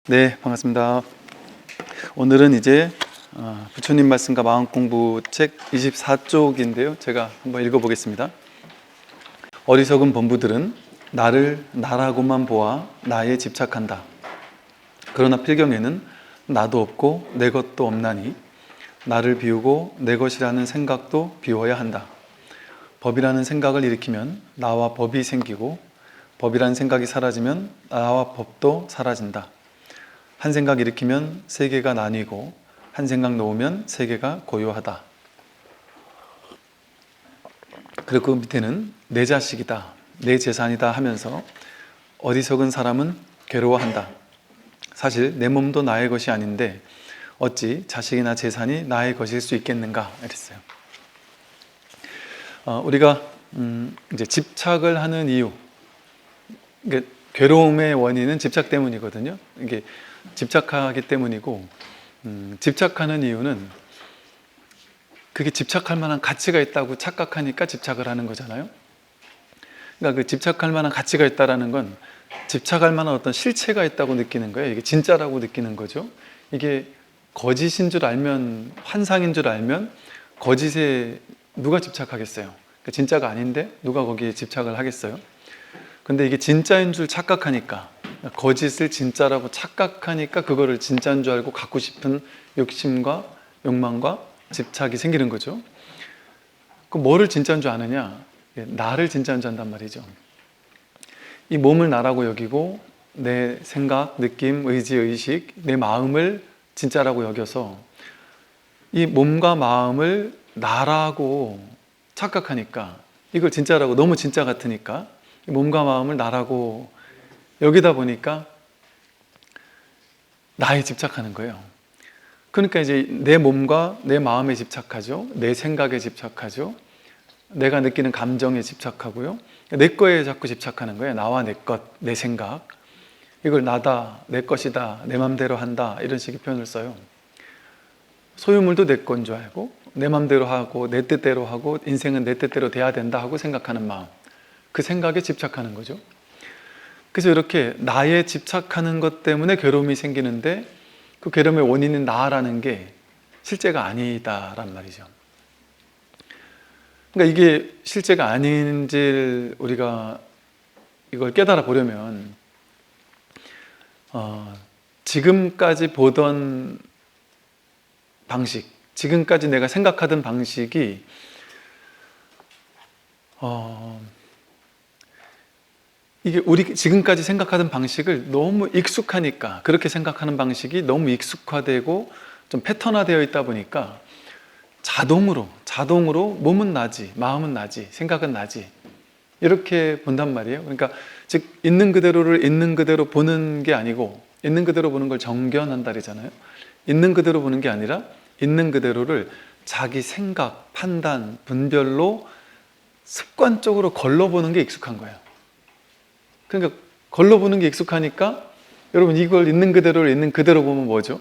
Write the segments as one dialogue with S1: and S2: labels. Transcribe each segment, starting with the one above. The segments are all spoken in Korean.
S1: 네, 반갑습니다. 오늘은 이제 부처님 말씀과 마음공부 책 24쪽인데요. 제가 한번 읽어보겠습니다. 어리석은 범부들은 나를 나라고만 보아 나에 집착한다. 그러나 필경에는 나도 없고 내 것도 없나니 나를 비우고 내 것이라는 생각도 비워야 한다. 법이라는 생각을 일으키면 나와 법이 생기고 법이라는 생각이 사라지면 나와 법도 사라진다. 한 생각 일으키면 세계가 나뉘고 한 생각 놓으면 세계가 고요하다. 그리고 그 밑에는 내 자식이다, 내 재산이다 하면서 어리석은 사람은 괴로워한다. 사실 내 몸도 나의 것이 아닌데 어찌 자식이나 재산이 나의 것일 수 있겠는가 이랬어요. 우리가 이제 집착을 하는 이유, 그러니까 괴로움의 원인은 집착 때문이거든요. 이게 집착하기 때문이고, 집착하는 이유는 그게 집착할 만한 가치가 있다고 착각하니까 집착을 하는 거잖아요. 그러니까 그 집착할 만한 가치가 있다라는 건 집착할 만한 어떤 실체가 있다고 느끼는 거예요. 이게 진짜라고 느끼는 거죠. 이게 거짓인 줄 알면, 환상인 줄 알면 거짓에 누가 집착하겠어요? 그러니까 진짜가 아닌데 누가 거기에 집착을 하겠어요? 근데 이게 진짜인 줄 착각하니까, 거짓을 진짜라고 착각하니까 그거를 진짜인 줄 알고 갖고 싶은 욕심과 욕망과 집착이 생기는 거죠. 그 뭐를 진짜인 줄 아느냐? 나를 진짜인 줄 안단 말이죠. 이 몸을 나라고 여기고 내 생각, 느낌, 의지, 의식, 내 마음을 진짜라고 여겨서 이 몸과 마음을 나라고 착각하니까, 이걸 진짜라고, 너무 진짜 같으니까 몸과 마음을 나라고 여기다 보니까 나에 집착하는 거예요. 그러니까 이제 내 몸과 내 마음에 집착하죠. 내 생각에 집착하죠. 내가 느끼는 감정에 집착하고요. 내 거에 자꾸 집착하는 거예요. 나와 내 것, 내 생각. 이걸 나다, 내 것이다, 내 맘대로 한다, 이런 식의 표현을 써요. 소유물도 내 건 줄 알고 내 맘대로 하고 내 뜻대로 하고 인생은 내 뜻대로 돼야 된다 하고 생각하는 마음, 그 생각에 집착하는 거죠. 그래서 이렇게 나에 집착하는 것 때문에 괴로움이 생기는데, 그 괴로움의 원인은 나라는 게 실제가 아니다란 말이죠. 그러니까 이게 실제가 아닌지를 우리가 이걸 깨달아 보려면 지금까지 보던 방식, 지금까지 내가 생각하던 방식이 이게 우리 지금까지 생각하던 방식을 너무 익숙하니까, 그렇게 생각하는 방식이 너무 익숙화되고 좀 패턴화되어 있다 보니까 자동으로 몸은 나지, 마음은 나지, 생각은 나지, 이렇게 본단 말이에요. 그러니까 즉 있는 그대로를 있는 그대로 보는 게 아니고, 있는 그대로 보는 걸 정견한다잖아요. 있는 그대로 보는 게 아니라 있는 그대로를 자기 생각, 판단, 분별로 습관적으로 걸러보는 게 익숙한 거예요. 그러니까 걸러보는 게 익숙하니까, 여러분 이걸 있는 그대로를 있는 그대로 보면 뭐죠?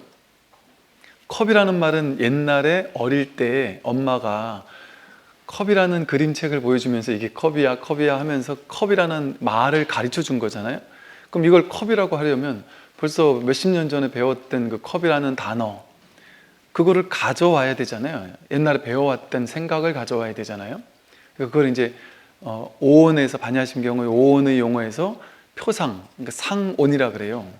S1: 컵이라는 말은 옛날에 어릴 때 엄마가 컵이라는 그림책을 보여주면서 이게 컵이야 컵이야 하면서 컵이라는 말을 가르쳐 준 거잖아요. 그럼 이걸 컵이라고 하려면 벌써 몇십 년 전에 배웠던 그 컵이라는 단어, 그거를 가져와야 되잖아요. 옛날에 배워왔던 생각을 가져와야 되잖아요. 그걸 이제 오온에서, 반야심경의 오온의 용어에서 표상, 그러니까 상온이라 그래요.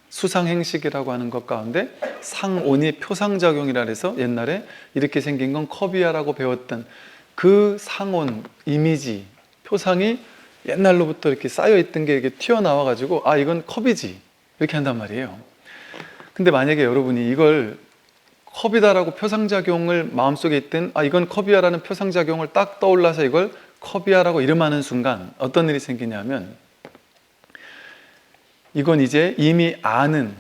S1: 수상행식이라고 하는 것 가운데 상온이 표상작용이라 해서 옛날에 이렇게 생긴 건 컵이야라고 배웠던 그 상온, 이미지, 표상이 옛날로부터 이렇게 쌓여있던 게 이렇게 튀어나와가지고, 아 이건 컵이지, 이렇게 한단 말이에요. 근데 만약에 여러분이 이걸 컵이다라고 표상작용을 마음속에 있던, 아 이건 컵이야라는 표상작용을 딱 떠올라서 이걸 컵이야라고 이름하는 순간 어떤 일이 생기냐면, 이건 이제 이미 아는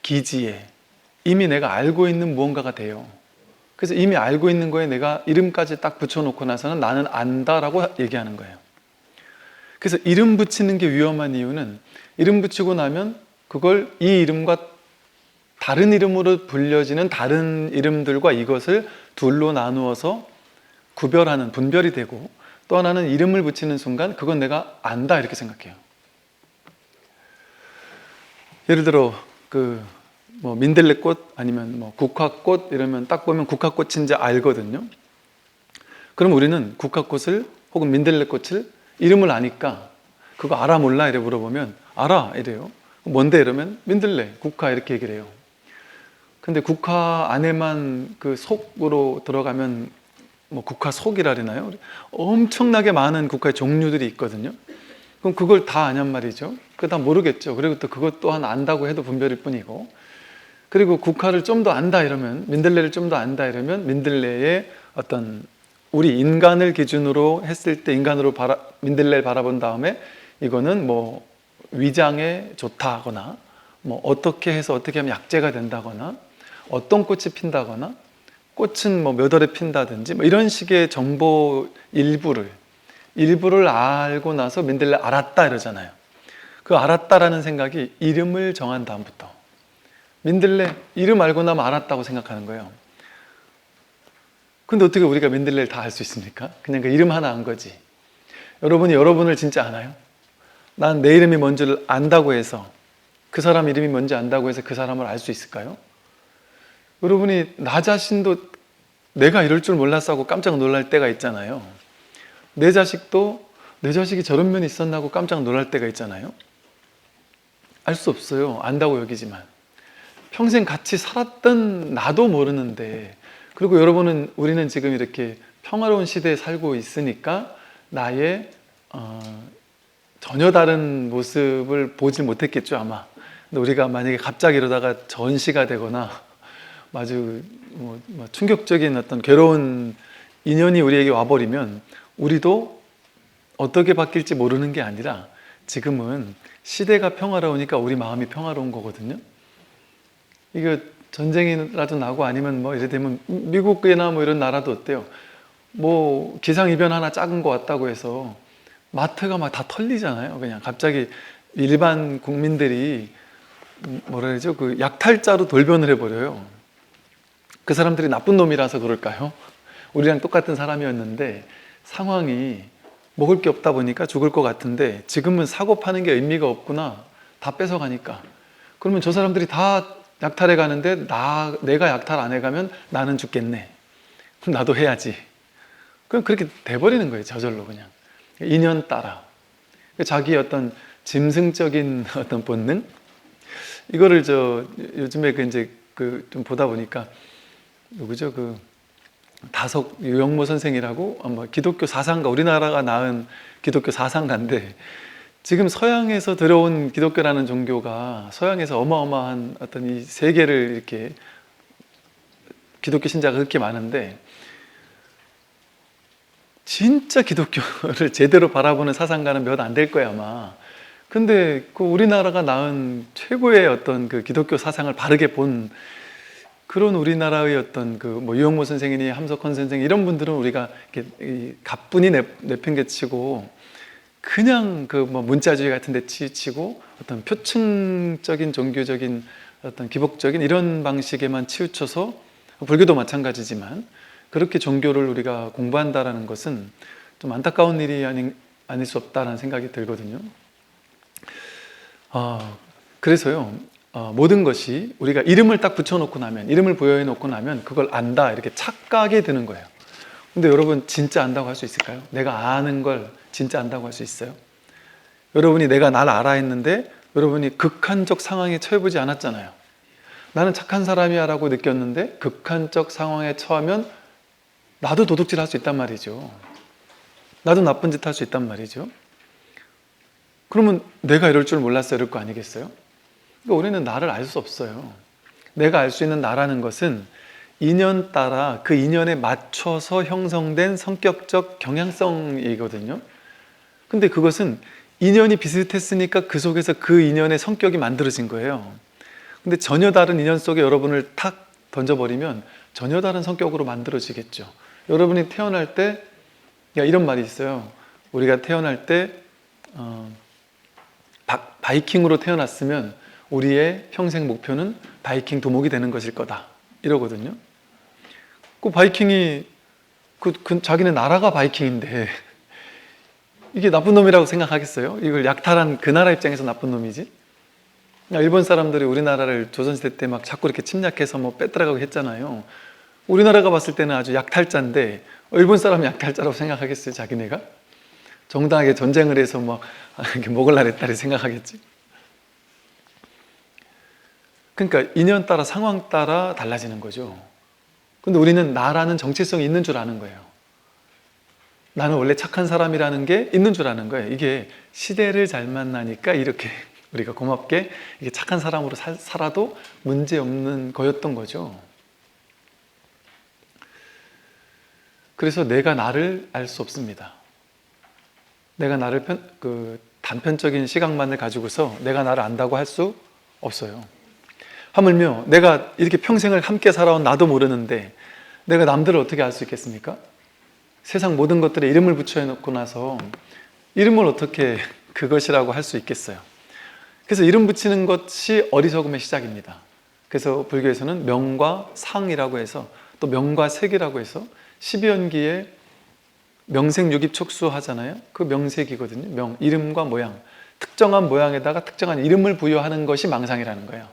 S1: 기지에, 이미 내가 알고 있는 무언가가 돼요. 그래서 이미 알고 있는 거에 내가 이름까지 딱 붙여놓고 나서는 나는 안다라고 얘기하는 거예요. 그래서 이름 붙이는 게 위험한 이유는, 이름 붙이고 나면 그걸 이 이름과 다른 이름으로 불려지는 다른 이름들과 이것을 둘로 나누어서 구별하는, 분별이 되고, 또 하나는 이름을 붙이는 순간 그건 내가 안다 이렇게 생각해요. 예를 들어 뭐 민들레꽃 아니면 뭐 국화꽃 이러면 딱 보면 국화꽃인지 알거든요. 그럼 우리는 국화꽃을 혹은 민들레꽃을 이름을 아니까 그거 알아 몰라 이래 물어보면 알아 이래요. 뭔데 이러면 민들레, 국화 이렇게 얘기를 해요. 근데 국화 안에만 그 속으로 들어가면 뭐 국화 속이라 그러나요? 엄청나게 많은 국화의 종류들이 있거든요. 그럼 그걸 다 아냔 말이죠. 그거 다 모르겠죠. 그리고 또 그것 또한 안다고 해도 분별일 뿐이고, 그리고 국화를 좀 더 안다 이러면, 민들레를 좀 더 안다 이러면 민들레의 어떤 우리 인간을 기준으로 했을 때 민들레를 바라본 다음에 이거는 뭐 위장에 좋다거나 뭐 어떻게 해서 어떻게 하면 약재가 된다거나 어떤 꽃이 핀다거나 꽃은 뭐 몇 월에 핀다든지 뭐 이런 식의 정보 일부를 알고 나서 민들레 알았다 이러잖아요. 그 알았다라는 생각이 이름을 정한 다음부터 민들레 이름 알고 나면 알았다고 생각하는 거예요. 근데 어떻게 우리가 민들레를 다 알 수 있습니까? 그냥 그 이름 하나 안 거지. 여러분이 여러분을 진짜 아나요? 난 내 이름이 뭔지를 안다고 해서, 그 사람 이름이 뭔지 안다고 해서 그 사람을 알 수 있을까요? 여러분이 나 자신도 내가 이럴 줄 몰랐어 하고 깜짝 놀랄 때가 있잖아요. 내 자식도 내 자식이 저런 면이 있었나 하고 깜짝 놀랄 때가 있잖아요. 알 수 없어요. 안다고 여기지만. 평생 같이 살았던 나도 모르는데, 그리고 우리는 지금 이렇게 평화로운 시대에 살고 있으니까 나의 전혀 다른 모습을 보지 못했겠죠 아마. 근데 우리가 만약에 갑자기 이러다가 전시가 되거나 아주 뭐 충격적인 어떤 괴로운 인연이 우리에게 와버리면 우리도 어떻게 바뀔지 모르는 게 아니라 지금은 시대가 평화로우니까 우리 마음이 평화로운 거거든요. 이거 전쟁이라도 나고 아니면 뭐 이래 되면 미국이나 뭐 이런 나라도 어때요? 뭐 기상이변 하나 작은 거 왔다고 해서 마트가 막 다 털리잖아요. 그냥 갑자기 일반 국민들이 뭐라 그러죠? 그 약탈자로 돌변을 해버려요. 그 사람들이 나쁜 놈이라서 그럴까요? 우리랑 똑같은 사람이었는데 상황이 먹을 게 없다 보니까 죽을 것 같은데 지금은 사고 파는 게 의미가 없구나. 다 뺏어가니까. 그러면 저 사람들이 다 약탈해 가는데 내가 약탈 안 해가면 나는 죽겠네. 그럼 나도 해야지. 그럼 그렇게 돼버리는 거예요. 저절로 그냥. 인연 따라. 자기 어떤 짐승적인 어떤 본능? 이거를 요즘에 좀 보다 보니까 누구죠? 다석 유영모 선생이라고 아마 기독교 사상가, 우리나라가 낳은 기독교 사상가인데 지금 서양에서 들어온 기독교라는 종교가 서양에서 어마어마한 어떤 이 세계를 이렇게 기독교 신자가 그렇게 많은데 진짜 기독교를 제대로 바라보는 사상가는 몇 안 될 거야 아마. 근데 그 우리나라가 낳은 최고의 어떤 그 기독교 사상을 바르게 본 그런 우리나라의 어떤 뭐 유영모 선생이니 함석헌 선생 이런 분들은 우리가 이렇게 가뿐히 내팽개치고 그냥 뭐 문자주의 같은 데 치우치고 어떤 표층적인 종교적인 어떤 기복적인 이런 방식에만 치우쳐서 불교도 마찬가지지만 그렇게 종교를 우리가 공부한다라는 것은 좀 안타까운 일이 아닐 수 없다라는 생각이 들거든요. 그래서요, 모든 것이 우리가 이름을 딱 붙여놓고 나면, 이름을 부여해 놓고 나면 그걸 안다 이렇게 착각이 드는 거예요. 근데 여러분 진짜 안다고 할 수 있을까요? 내가 아는 걸 진짜 안다고 할 수 있어요? 여러분이 내가 날 알아 했는데 여러분이 극한적 상황에 처해보지 않았잖아요. 나는 착한 사람이야 라고 느꼈는데 극한적 상황에 처하면 나도 도둑질 할 수 있단 말이죠. 나도 나쁜 짓 할 수 있단 말이죠. 그러면 내가 이럴 줄 몰랐어 이럴 거 아니겠어요? 그러니까 우리는 나를 알 수 없어요. 내가 알 수 있는 나라는 것은 인연 따라 그 인연에 맞춰서 형성된 성격적 경향성이거든요. 근데 그것은 인연이 비슷했으니까 그 속에서 그 인연의 성격이 만들어진 거예요. 근데 전혀 다른 인연 속에 여러분을 탁 던져버리면 전혀 다른 성격으로 만들어지겠죠. 여러분이 태어날 때 이런 말이 있어요. 우리가 태어날 때 바이킹으로 태어났으면 우리의 평생 목표는 바이킹 도목이 되는 것일 거다 이러거든요. 그 바이킹이 자기네 나라가 바이킹인데 이게 나쁜 놈이라고 생각하겠어요? 이걸 약탈한 그 나라 입장에서 나쁜 놈이지. 일본 사람들이 우리나라를 조선시대 때 막 자꾸 이렇게 침략해서 뭐 뺏들어가고 했잖아요. 우리나라가 봤을 때는 아주 약탈자인데 일본 사람이 약탈자라고 생각하겠어요, 자기네가? 정당하게 전쟁을 해서 막 이렇게 먹을 날 했다리 생각하겠지. 그러니까 인연 따라 상황 따라 달라지는 거죠. 근데 우리는 나라는 정체성이 있는 줄 아는 거예요. 나는 원래 착한 사람이라는 게 있는 줄 아는 거예요. 이게 시대를 잘 만나니까 이렇게 우리가 고맙게 이게 착한 사람으로 살아도 문제 없는 거였던 거죠. 그래서 내가 나를 알 수 없습니다. 내가 나를 단편적인 시각만을 가지고서 내가 나를 안다고 할 수 없어요. 하물며 내가 이렇게 평생을 함께 살아온 나도 모르는데 내가 남들을 어떻게 알 수 있겠습니까? 세상 모든 것들에 이름을 붙여놓고 나서 이름을 어떻게 그것이라고 할 수 있겠어요? 그래서 이름 붙이는 것이 어리석음의 시작입니다. 그래서 불교에서는 명과 상이라고 해서 또 명과 색이라고 해서 12연기에 명색육입촉수 하잖아요. 그 명색이거든요. 명, 이름과 모양. 특정한 모양에다가 특정한 이름을 부여하는 것이 망상이라는 거예요.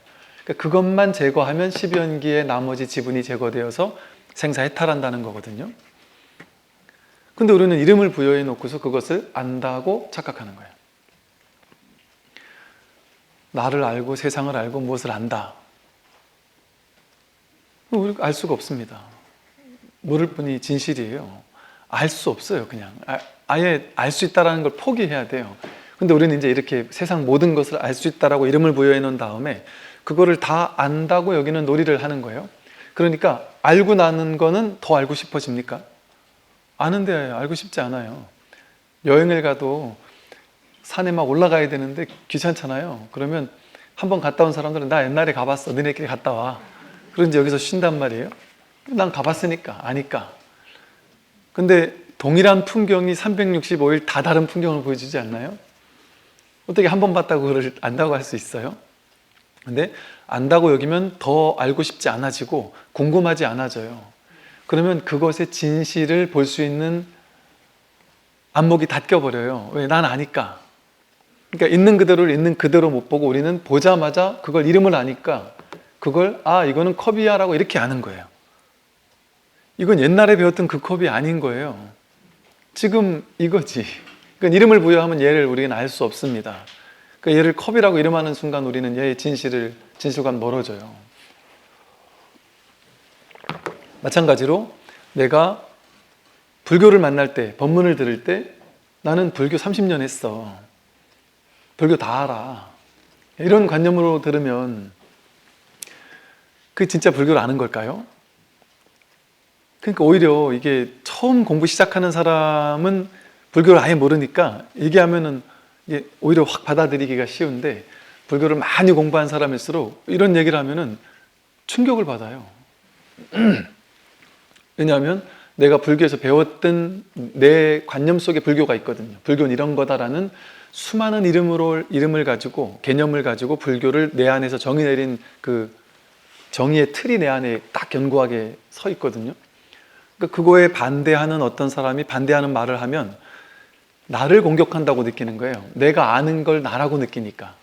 S1: 그러니까 그것만 제거하면 12연기의 나머지 지분이 제거되어서 생사해탈한다는 거거든요. 근데 우리는 이름을 부여해 놓고서 그것을 안다고 착각하는 거예요. 나를 알고 세상을 알고 무엇을 안다. 우리가 알 수가 없습니다. 모를 뿐이 진실이에요. 알 수 없어요, 그냥. 아예 알 수 있다는 걸 포기해야 돼요. 근데 우리는 이제 이렇게 세상 모든 것을 알 수 있다라고 이름을 부여해 놓은 다음에 그거를 다 안다고 여기는 놀이를 하는 거예요. 그러니까 알고 나는 거는 더 알고 싶어집니까? 아는데 알고 싶지 않아요. 여행을 가도 산에 막 올라가야 되는데 귀찮잖아요. 그러면 한번 갔다 온 사람들은 나 옛날에 가봤어. 너네끼리 갔다 와. 그런지 여기서 쉰단 말이에요. 난 가봤으니까, 아니까. 근데 동일한 풍경이 365일 다 다른 풍경을 보여주지 않나요? 어떻게 한 번 봤다고 그걸 안다고 할 수 있어요? 근데 안다고 여기면 더 알고 싶지 않아지고 궁금하지 않아져요. 그러면 그것의 진실을 볼 수 있는 안목이 닫혀버려요. 왜? 난 아니까. 그러니까 있는 그대로를 있는 그대로 못 보고 우리는 보자마자 그걸 이름을 아니까 그걸 이거는 컵이야 라고 이렇게 아는 거예요. 이건 옛날에 배웠던 그 컵이 아닌 거예요. 지금 이거지. 그러니까 이름을 부여하면 얘를 우리는 알 수 없습니다. 그러니까 얘를 컵이라고 이름하는 순간 우리는 얘의 진실과 멀어져요. 마찬가지로 내가 불교를 만날 때, 법문을 들을 때 나는 불교 30년 했어. 불교 다 알아. 이런 관념으로 들으면 그게 진짜 불교를 아는 걸까요? 그러니까 오히려 이게 처음 공부 시작하는 사람은 불교를 아예 모르니까 얘기하면은 이게 오히려 확 받아들이기가 쉬운데 불교를 많이 공부한 사람일수록 이런 얘기를 하면은 충격을 받아요. 왜냐하면 내가 불교에서 배웠던 내 관념 속에 불교가 있거든요. 불교는 이런 거다라는 수많은 이름을 가지고 개념을 가지고 불교를 내 안에서 정의 내린 그 정의의 틀이 내 안에 딱 견고하게 서 있거든요. 그러니까 그거에 반대하는 어떤 사람이 반대하는 말을 하면 나를 공격한다고 느끼는 거예요. 내가 아는 걸 나라고 느끼니까.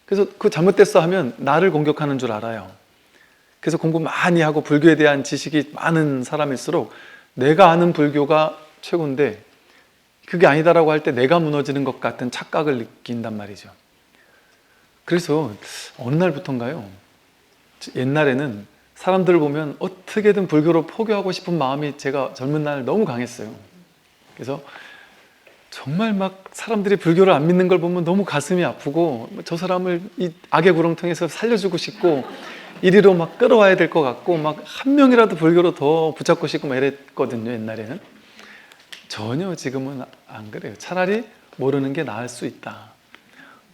S1: 그래서 그 잘못됐어 하면 나를 공격하는 줄 알아요. 그래서 공부 많이 하고 불교에 대한 지식이 많은 사람일수록 내가 아는 불교가 최고인데 그게 아니다라고 할 때 내가 무너지는 것 같은 착각을 느낀단 말이죠. 그래서 어느 날부터인가요? 옛날에는 사람들을 보면 어떻게든 불교로 포교하고 싶은 마음이 제가 젊은 날 너무 강했어요. 그래서 정말 막 사람들이 불교를 안 믿는 걸 보면 너무 가슴이 아프고 저 사람을 이 악의 구렁텅이에서 살려주고 싶고 이리로 막 끌어와야 될 것 같고 막 한 명이라도 불교로 더 붙잡고 싶고 막 이랬거든요, 옛날에는. 전혀 지금은 안 그래요. 차라리 모르는 게 나을 수 있다.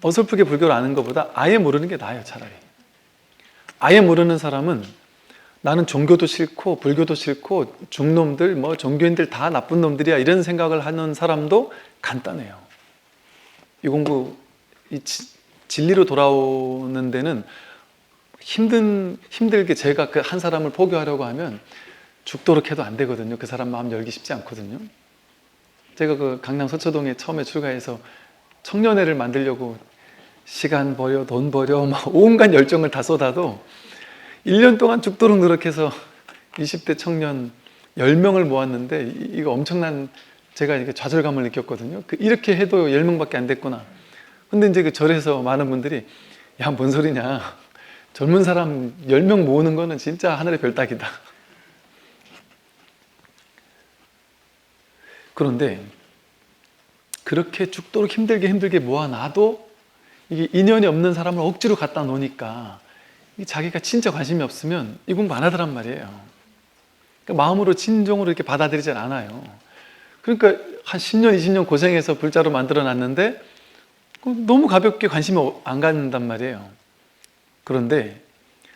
S1: 어설프게 불교를 아는 것보다 아예 모르는 게 나아요, 차라리. 아예 모르는 사람은 나는 종교도 싫고 불교도 싫고 중놈들 뭐 종교인들 다 나쁜 놈들이야 이런 생각을 하는 사람도 간단해요. 이 공부 진리로 돌아오는 데는 힘들게 제가 그 한 사람을 포교하려고 하면 죽도록 해도 안 되거든요. 그 사람 마음 열기 쉽지 않거든요. 제가 그 강남 서초동에 처음에 출가해서 청년회를 만들려고 시간 버려, 돈 버려, 막 온갖 열정을 다 쏟아도 1년 동안 죽도록 노력해서 20대 청년 10명을 모았는데 이거 엄청난 제가 이게 좌절감을 느꼈거든요. 이렇게 해도 10명밖에 안 됐구나. 근데 이제 그 절에서 많은 분들이 야, 뭔 소리냐. 젊은 사람 10명 모으는 거는 진짜 하늘의 별 따기다. 그런데 그렇게 죽도록 힘들게 모아놔도 이게 인연이 없는 사람을 억지로 갖다 놓으니까 자기가 진짜 관심이 없으면 이 공부 안 하더란 말이에요. 그러니까 마음으로 진정으로 이렇게 받아들이질 않아요. 그러니까 한 10년, 20년 고생해서 불자로 만들어 놨는데 너무 가볍게 관심이 안 갖는단 말이에요. 그런데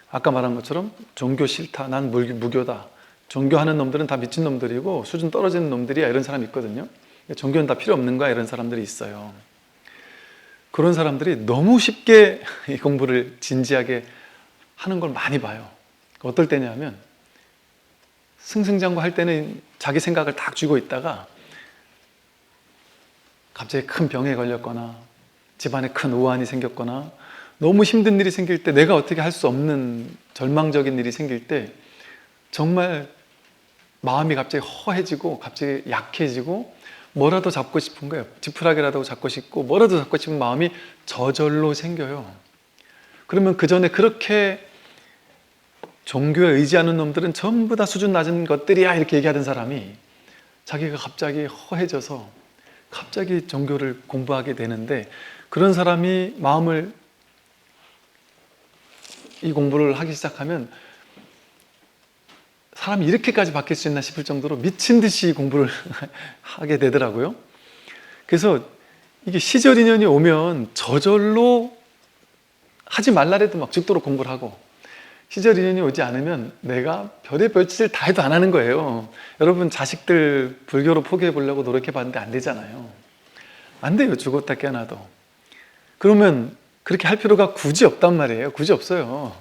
S1: 아까 말한 것처럼 종교 싫다, 난 무교다. 종교하는 놈들은 다 미친 놈들이고 수준 떨어지는 놈들이야, 이런 사람이 있거든요. 종교는 다 필요 없는 거야, 이런 사람들이 있어요. 그런 사람들이 너무 쉽게 이 공부를 진지하게 하는 걸 많이 봐요. 어떨 때냐면 승승장구 할 때는 자기 생각을 딱 쥐고 있다가 갑자기 큰 병에 걸렸거나 집안에 큰 우환이 생겼거나 너무 힘든 일이 생길 때, 내가 어떻게 할 수 없는 절망적인 일이 생길 때 정말 마음이 갑자기 허해지고 갑자기 약해지고 뭐라도 잡고 싶은 거예요. 지푸라기라도 잡고 싶고 뭐라도 잡고 싶은 마음이 저절로 생겨요. 그러면 그 전에 그렇게 종교에 의지하는 놈들은 전부 다 수준 낮은 것들이야 이렇게 얘기하던 사람이 자기가 갑자기 허해져서 갑자기 종교를 공부하게 되는데, 그런 사람이 마음을 이 공부를 하기 시작하면 사람이 이렇게까지 바뀔 수 있나 싶을 정도로 미친 듯이 공부를 하게 되더라고요. 그래서 이게 시절 인연이 오면 저절로 하지 말라래도 막 죽도록 공부를 하고, 시절 인연이 오지 않으면 내가 별의 별짓을 다 해도 안 하는 거예요. 여러분 자식들 불교로 포기해 보려고 노력해 봤는데 안 되잖아요. 안 돼요. 죽었다 깨어나도. 그러면 그렇게 할 필요가 굳이 없단 말이에요. 굳이 없어요.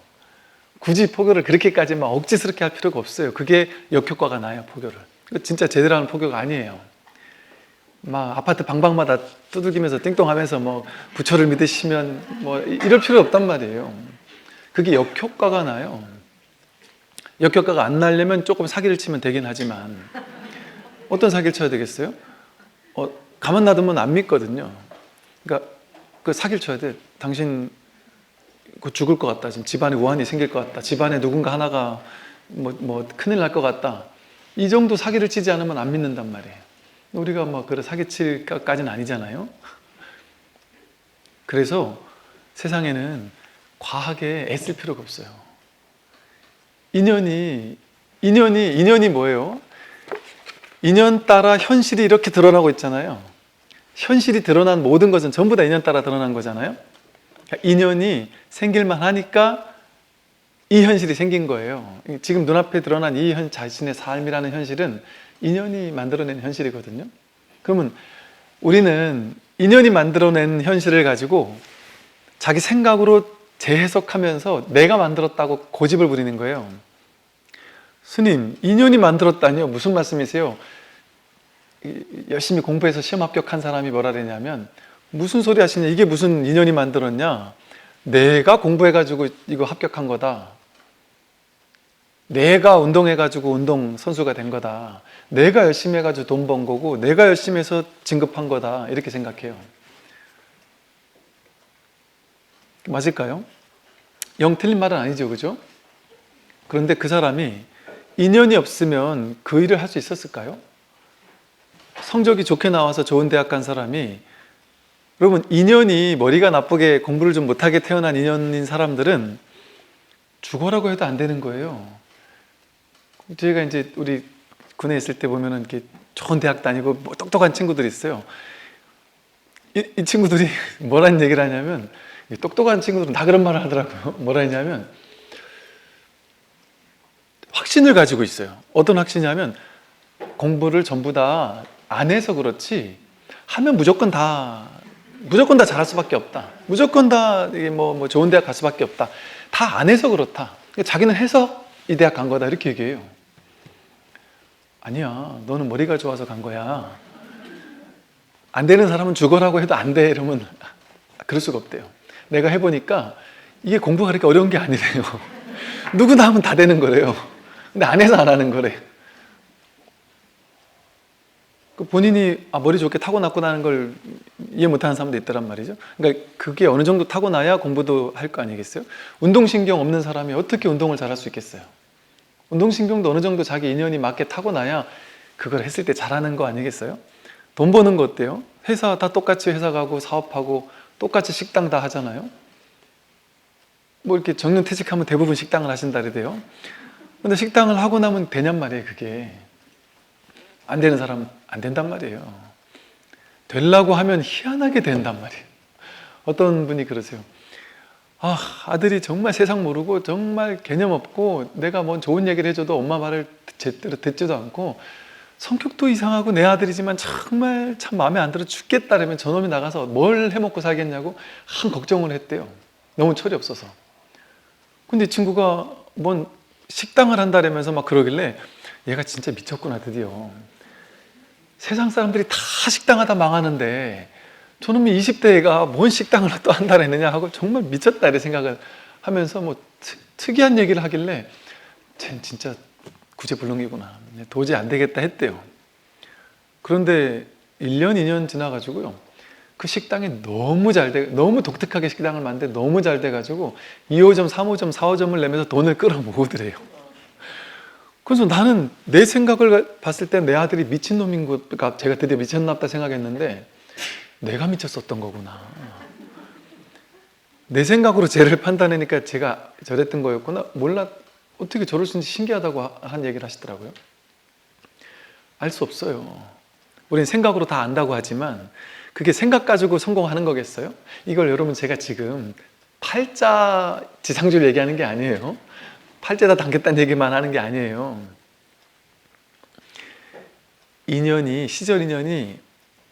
S1: 굳이 포교를 그렇게까지 막 억지스럽게 할 필요가 없어요. 그게 역효과가 나요, 포교를. 진짜 제대로 하는 포교가 아니에요. 막 아파트 방방마다 두들기면서 띵동하면서 뭐 부처를 믿으시면 뭐 이럴 필요 없단 말이에요. 그게 역효과가 나요. 역효과가 안 나려면 조금 사기를 치면 되긴 하지만 어떤 사기를 쳐야 되겠어요? 가만 놔두면 안 믿거든요. 그러니까 그 사기를 쳐야 돼. 당신 죽을 것 같다. 지금 집안에 우환이 생길 것 같다. 집안에 누군가 하나가 뭐 큰일 날 것 같다. 이 정도 사기를 치지 않으면 안 믿는단 말이에요. 우리가 뭐 그래 사기칠까지는 아니잖아요. 그래서 세상에는 과하게 애쓸 필요가 없어요. 인연이 뭐예요? 인연 따라 현실이 이렇게 드러나고 있잖아요. 현실이 드러난 모든 것은 전부 다 인연 따라 드러난 거잖아요. 그러니까 인연이 생길만 하니까 이 현실이 생긴 거예요. 지금 눈앞에 드러난 이 자신의 삶이라는 현실은 인연이 만들어낸 현실이거든요. 그러면 우리는 인연이 만들어낸 현실을 가지고 자기 생각으로 재해석하면서 내가 만들었다고 고집을 부리는 거예요. 스님, 인연이 만들었다니요? 무슨 말씀이세요? 열심히 공부해서 시험 합격한 사람이 뭐라 그러냐면, 무슨 소리 하시냐, 이게 무슨 인연이 만들었냐, 내가 공부해가지고 이거 합격한 거다, 내가 운동해가지고 운동선수가 된 거다, 내가 열심히 해가지고 돈 번 거고 내가 열심히 해서 진급한 거다, 이렇게 생각해요. 맞을까요? 영 틀린 말은 아니죠, 그죠? 그런데 그 사람이 인연이 없으면 그 일을 할 수 있었을까요? 성적이 좋게 나와서 좋은 대학 간 사람이, 여러분 인연이 머리가 나쁘게 공부를 좀 못하게 태어난 인연인 사람들은 죽어라고 해도 안 되는 거예요. 저희가 이제 우리 군에 있을 때 보면은 이렇게 좋은 대학 다니고 뭐 똑똑한 친구들이 있어요. 이 친구들이 뭐라는 얘기를 하냐면, 똑똑한 친구들은 다 그런 말을 하더라고요. 뭐라 했냐면, 확신을 가지고 있어요. 어떤 확신이냐면, 공부를 전부 다 안 해서 그렇지 하면 무조건 다 잘할 수밖에 없다. 무조건 다 뭐 좋은 대학 갈 수밖에 없다. 다 안 해서 그렇다. 자기는 해서 이 대학 간 거다, 이렇게 얘기해요. 아니야, 너는 머리가 좋아서 간 거야. 안 되는 사람은 죽어라고 해도 안 돼, 이러면 그럴 수가 없대요. 내가 해보니까 이게 공부가 그렇게 어려운 게 아니래요. 누구나 하면 다 되는 거래요. 근데 안 해서 안 하는 거래. 본인이 머리 좋게 타고났구나는 걸 이해 못하는 사람도 있더란 말이죠. 그러니까 그게 어느 정도 타고나야 공부도 할 거 아니겠어요? 운동신경 없는 사람이 어떻게 운동을 잘할 수 있겠어요? 운동신경도 어느 정도 자기 인연이 맞게 타고나야 그걸 했을 때 잘하는 거 아니겠어요? 돈 버는 거 어때요? 회사 다 똑같이 회사 가고 사업하고 똑같이 식당 다 하잖아요. 뭐 이렇게 정년퇴직하면 대부분 식당을 하신다 그래요. 근데 식당을 하고 나면 되냔 말이에요. 그게 안 되는 사람은 안 된단 말이에요. 되려고 하면 희한하게 된단 말이에요. 어떤 분이 그러세요. 아들이 정말 세상 모르고 정말 개념 없고 내가 뭐 좋은 얘기를 해줘도 엄마 말을 제대로 듣지도 않고 성격도 이상하고 내 아들이지만 정말 참 마음에 안 들어 죽겠다 그러면 저놈이 나가서 뭘 해먹고 살겠냐고 한 걱정을 했대요. 너무 철이 없어서. 근데 이 친구가 뭔 식당을 한다면서 막 그러길래 얘가 진짜 미쳤구나 드디어. 세상 사람들이 다 식당 하다 망하는데 저놈이 20대 애가 뭔 식당을 또 한다 그랬느냐 하고 정말 미쳤다 이렇게 생각을 하면서 뭐 특이한 얘기를 하길래 쟤는 진짜 구제불능이구나. 도저히 안 되겠다 했대요. 그런데 1년, 2년 지나가지고요. 그 식당이 너무 잘 돼, 너무 독특하게 식당을 만드는데 너무 잘 돼가지고 2호점, 3호점, 4호점을 내면서 돈을 끌어모으더래요. 그래서 나는 내 생각을 봤을 때 내 아들이 미친놈인 것, 제가 드디어 미쳤나 보다 생각했는데 내가 미쳤었던 거구나. 내 생각으로 쟤를 판단하니까 제가 저랬던 거였구나. 몰라, 어떻게 저럴 수 있는지 신기하다고 한 얘기를 하시더라고요. 알 수 없어요. 우리는 생각으로 다 안다고 하지만 그게 생각 가지고 성공하는 거겠어요? 이걸 여러분 제가 지금 팔자 지상주의 얘기하는 게 아니에요. 팔자다 당겼다는 얘기만 하는 게 아니에요. 인연이, 시절 인연이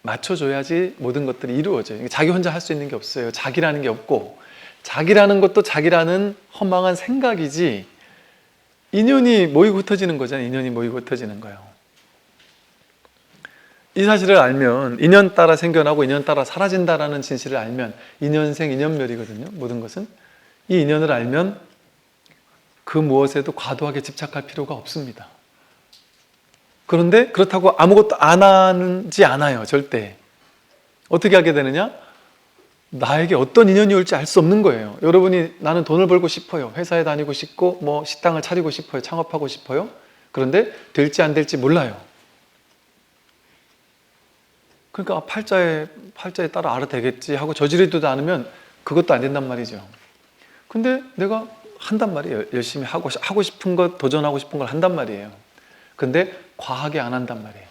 S1: 맞춰줘야지 모든 것들이 이루어져요. 자기 혼자 할 수 있는 게 없어요. 자기라는 게 없고 자기라는 것도 자기라는 허망한 생각이지 인연이 모이고 흩어지는 거잖아요. 인연이 모이고 흩어지는 거예요. 이 사실을 알면 인연 따라 생겨나고 인연 따라 사라진다라는 진실을 알면 인연생 인연멸이거든요. 모든 것은. 이 인연을 알면 그 무엇에도 과도하게 집착할 필요가 없습니다. 그런데 그렇다고 아무것도 안 하지 않아요. 절대. 어떻게 하게 되느냐? 나에게 어떤 인연이 올지 알 수 없는 거예요. 여러분이 나는 돈을 벌고 싶어요. 회사에 다니고 싶고 뭐 식당을 차리고 싶어요. 창업하고 싶어요. 그런데 될지 안 될지 몰라요. 그러니까 팔자에 따라 알아 되겠지 하고 저지르지도 않으면 그것도 안 된단 말이죠. 근데 내가 한단 말이에요. 열심히 하고 싶은 것, 도전하고 싶은 걸 한단 말이에요. 근데 과하게 안 한단 말이에요.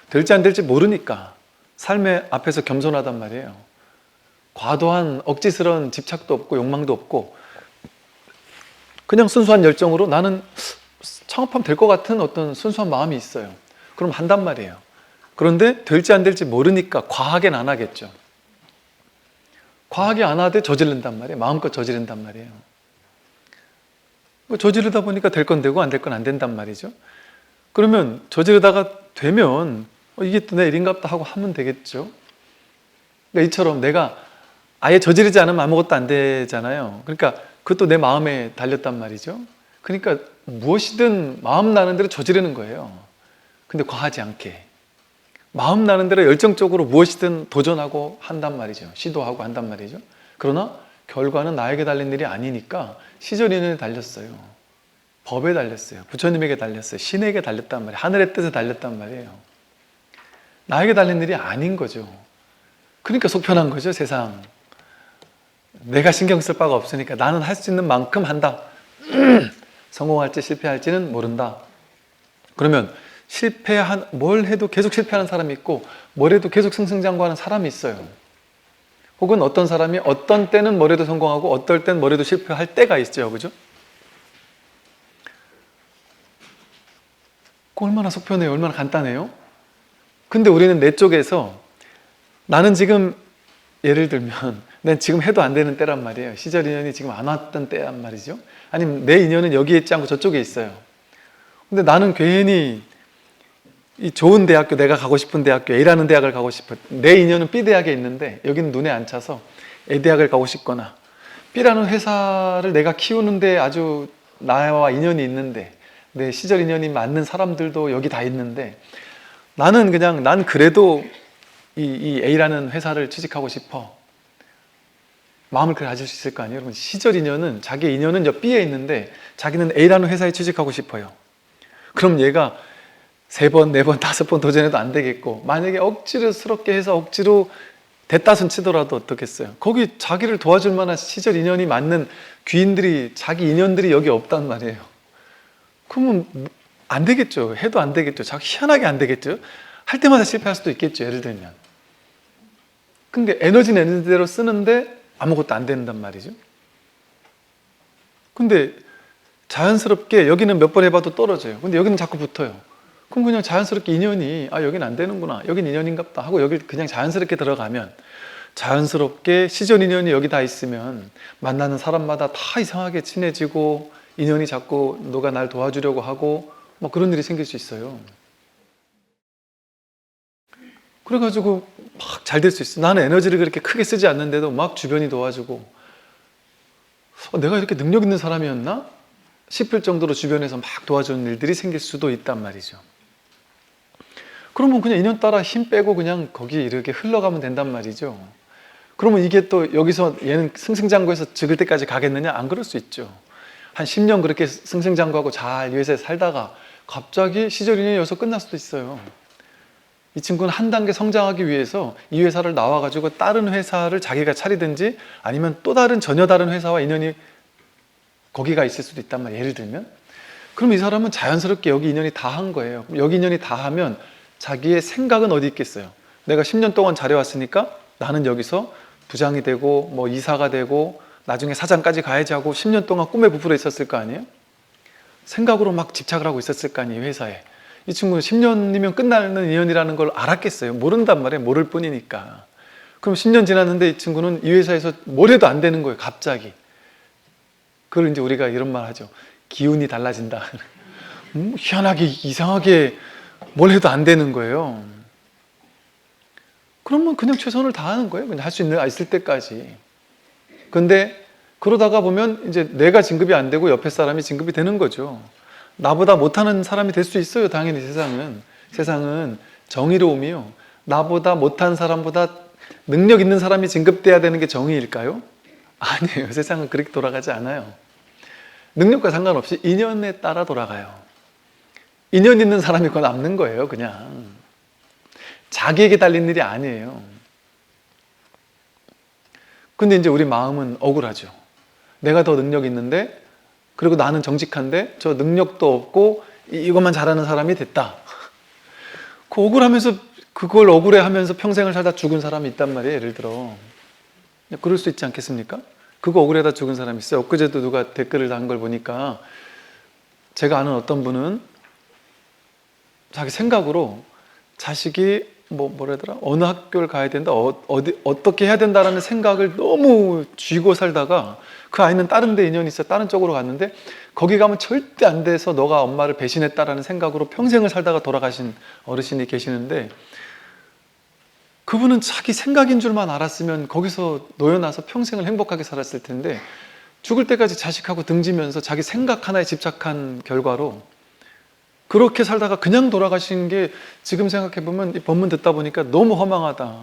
S1: 될지 안 될지 모르니까 삶의 앞에서 겸손하단 말이에요. 과도한 억지스러운 집착도 없고 욕망도 없고 그냥 순수한 열정으로 나는 창업하면 될 것 같은 어떤 순수한 마음이 있어요. 그럼 한단 말이에요. 그런데 될지 안 될지 모르니까 과하게는 안 하겠죠. 과하게 안 하되 저지른단 말이에요. 마음껏 저지른단 말이에요. 저지르다 보니까 될 건 되고 안 될 건 안 된단 말이죠. 그러면 저지르다가 되면 이게 또 내 일인가 보다 하고 하면 되겠죠. 그러니까 이처럼 내가 아예 저지르지 않으면 아무것도 안 되잖아요. 그러니까 그것도 내 마음에 달렸단 말이죠. 그러니까 무엇이든 마음 나는 대로 저지르는 거예요. 근데 과하지 않게. 마음 나는 대로 열정적으로 무엇이든 도전하고 한단 말이죠. 시도하고 한단 말이죠. 그러나 결과는 나에게 달린 일이 아니니까 시절 인연에 달렸어요. 법에 달렸어요. 부처님에게 달렸어요. 신에게 달렸단 말이에요. 하늘의 뜻에 달렸단 말이에요. 나에게 달린 일이 아닌 거죠. 그러니까 속편한 거죠, 세상. 내가 신경 쓸 바가 없으니까 나는 할 수 있는 만큼 한다. 성공할지 실패할지는 모른다. 그러면 뭘 해도 계속 실패하는 사람이 있고 뭘 해도 계속 승승장구하는 사람이 있어요. 혹은 어떤 사람이 어떤 때는 뭘 해도 성공하고 어떨 땐 뭘 해도 실패할 때가 있죠. 그죠? 얼마나 속편해요. 얼마나 간단해요. 근데 우리는 내 쪽에서 나는 지금 예를 들면 난 지금 해도 안 되는 때란 말이에요. 시절 인연이 지금 안 왔던 때란 말이죠. 아니면 내 인연은 여기에 있지 않고 저쪽에 있어요. 근데 나는 괜히 이 좋은 대학교, 내가 가고 싶은 대학교, A라는 대학을 가고 싶어. 내 인연은 B 대학에 있는데 여기는 눈에 안 차서 A대학을 가고 싶거나 B라는 회사를 내가 키우는데 아주 나와 인연이 있는데 내 시절 인연이 맞는 사람들도 여기 다 있는데 난 그래도 이 A라는 회사를 취직하고 싶어. 마음을 그렇게 가질 수 있을 거 아니에요? 여러분, 시절 인연은, 자기의 인연은 저 B에 있는데 자기는 A라는 회사에 취직하고 싶어요. 그럼 얘가 3번, 4번, 5번 도전해도 안 되겠고, 만약에 억지로스럽게 해서 억지로 대따순 치더라도 어떻겠어요? 거기 자기를 도와줄 만한 시절 인연이 맞는 귀인들이, 자기 인연들이 여기 없단 말이에요. 그러면 안 되겠죠. 해도 안 되겠죠. 자꾸 희한하게 안 되겠죠. 할 때마다 실패할 수도 있겠죠. 예를 들면. 근데 에너지는 에너지대로 쓰는데 아무것도 안 된단 말이죠. 근데 자연스럽게 여기는 몇 번 해봐도 떨어져요. 근데 여기는 자꾸 붙어요. 그럼 그냥 자연스럽게 인연이 여긴 안 되는구나. 여긴 인연인갑다 하고 여기 그냥 자연스럽게 들어가면, 자연스럽게 시절 인연이 여기 다 있으면 만나는 사람마다 다 이상하게 친해지고 인연이 자꾸 너가 날 도와주려고 하고 뭐 그런 일이 생길 수 있어요. 그래가지고 막 잘 될 수 있어. 나는 에너지를 그렇게 크게 쓰지 않는데도 막 주변이 도와주고, 내가 이렇게 능력 있는 사람이었나 싶을 정도로 주변에서 막 도와주는 일들이 생길 수도 있단 말이죠. 그러면 그냥 인연 따라 힘 빼고 그냥 거기 이렇게 흘러가면 된단 말이죠. 그러면 이게 또 여기서 얘는 승승장구해서 죽을 때까지 가겠느냐? 안 그럴 수 있죠. 한 10년 그렇게 승승장구하고 잘 이 회사에 살다가 갑자기 시절 인연이 여기서 끝날 수도 있어요. 이 친구는 한 단계 성장하기 위해서 이 회사를 나와가지고 다른 회사를 자기가 차리든지 아니면 또 다른 전혀 다른 회사와 인연이 거기가 있을 수도 있단 말이에요. 예를 들면. 그럼 이 사람은 자연스럽게 여기 인연이 다 한 거예요. 여기 인연이 다 하면 자기의 생각은 어디 있겠어요? 내가 10년 동안 잘해왔으니까 나는 여기서 부장이 되고 뭐 이사가 되고 나중에 사장까지 가야지 하고 10년 동안 꿈에 부풀어 있었을 거 아니에요? 생각으로 막 집착을 하고 있었을 거 아니에요, 회사에. 이 친구는 10년이면 끝나는 인연이라는 걸 알았겠어요? 모른단 말이에요. 모를 뿐이니까. 그럼 10년 지났는데 이 친구는 이 회사에서 뭘 해도 안 되는 거예요, 갑자기. 그걸 이제 우리가 이런 말 하죠. 기운이 달라진다. 희한하게, 이상하게 뭘 해도 안 되는 거예요. 그러면 그냥 최선을 다하는 거예요. 그냥 할 수 있을 때까지. 근데 그러다가 보면 이제 내가 진급이 안 되고 옆에 사람이 진급이 되는 거죠. 나보다 못하는 사람이 될 수 있어요. 당연히 세상은 정의로움이요. 나보다 못한 사람보다 능력 있는 사람이 진급돼야 되는 게 정의일까요? 아니에요. 세상은 그렇게 돌아가지 않아요. 능력과 상관없이 인연에 따라 돌아가요. 인연 있는 사람이 그거 남는 거예요. 그냥 자기에게 달린 일이 아니에요. 근데 이제 우리 마음은 억울하죠. 내가 더 능력 있는데, 그리고 나는 정직한데 저 능력도 없고 이것만 잘하는 사람이 됐다. 그 억울하면서, 그걸 억울해하면서 평생을 살다 죽은 사람이 있단 말이에요. 예를 들어 그럴 수 있지 않겠습니까? 그거 억울해다 죽은 사람이 있어요. 엊그제도 누가 댓글을 단 걸 보니까, 제가 아는 어떤 분은 자기 생각으로 자식이 뭐라더라? 어느 학교를 가야 된다, 어떻게 해야 된다라는 생각을 너무 쥐고 살다가 그 아이는 다른 데 인연이 있어 다른 쪽으로 갔는데 거기 가면 절대 안 돼서 너가 엄마를 배신했다라는 생각으로 평생을 살다가 돌아가신 어르신이 계시는데, 그분은 자기 생각인 줄만 알았으면 거기서 놓여놔서 평생을 행복하게 살았을 텐데, 죽을 때까지 자식하고 등지면서 자기 생각 하나에 집착한 결과로 그렇게 살다가 그냥 돌아가신 게, 지금 생각해보면 이 본문 듣다 보니까 너무 허망하다.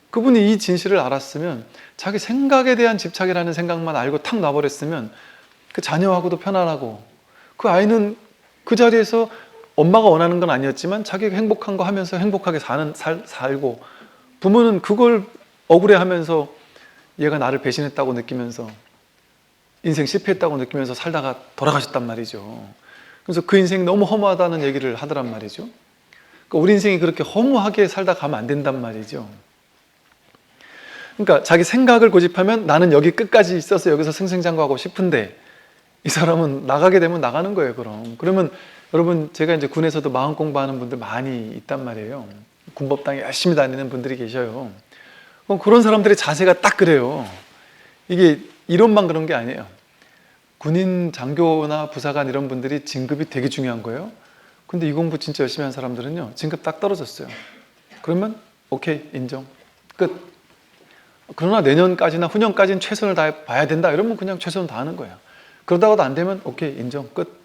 S1: 그분이 이 진실을 알았으면, 자기 생각에 대한 집착이라는 생각만 알고 탁 놔버렸으면 그 자녀하고도 편안하고, 그 아이는 그 자리에서 엄마가 원하는 건 아니었지만 자기가 행복한 거 하면서 행복하게 살고, 부모는 그걸 억울해하면서 얘가 나를 배신했다고 느끼면서 인생 실패했다고 느끼면서 살다가 돌아가셨단 말이죠. 그래서 그 인생이 너무 허무하다는 얘기를 하더란 말이죠. 그러니까 우리 인생이 그렇게 허무하게 살다 가면 안 된단 말이죠. 그러니까 자기 생각을 고집하면 나는 여기 끝까지 있어서 여기서 승승장구하고 싶은데, 이 사람은 나가게 되면 나가는 거예요. 그러면 여러분, 제가 이제 군에서도 마음 공부하는 분들 많이 있단 말이에요. 군법당에 열심히 다니는 분들이 계셔요. 그럼 그런 사람들의 자세가 딱 그래요. 이게 이론만 그런 게 아니에요. 군인 장교나 부사관 이런 분들이 진급이 되게 중요한 거예요. 근데 이 공부 진짜 열심히 한 사람들은요, 진급 딱 떨어졌어요. 그러면 오케이, 인정, 끝. 그러나 내년까지나 후년까지는 최선을 다해 봐야 된다. 이러면 그냥 최선을 다하는 거예요. 그러다가도 안 되면 오케이, 인정, 끝.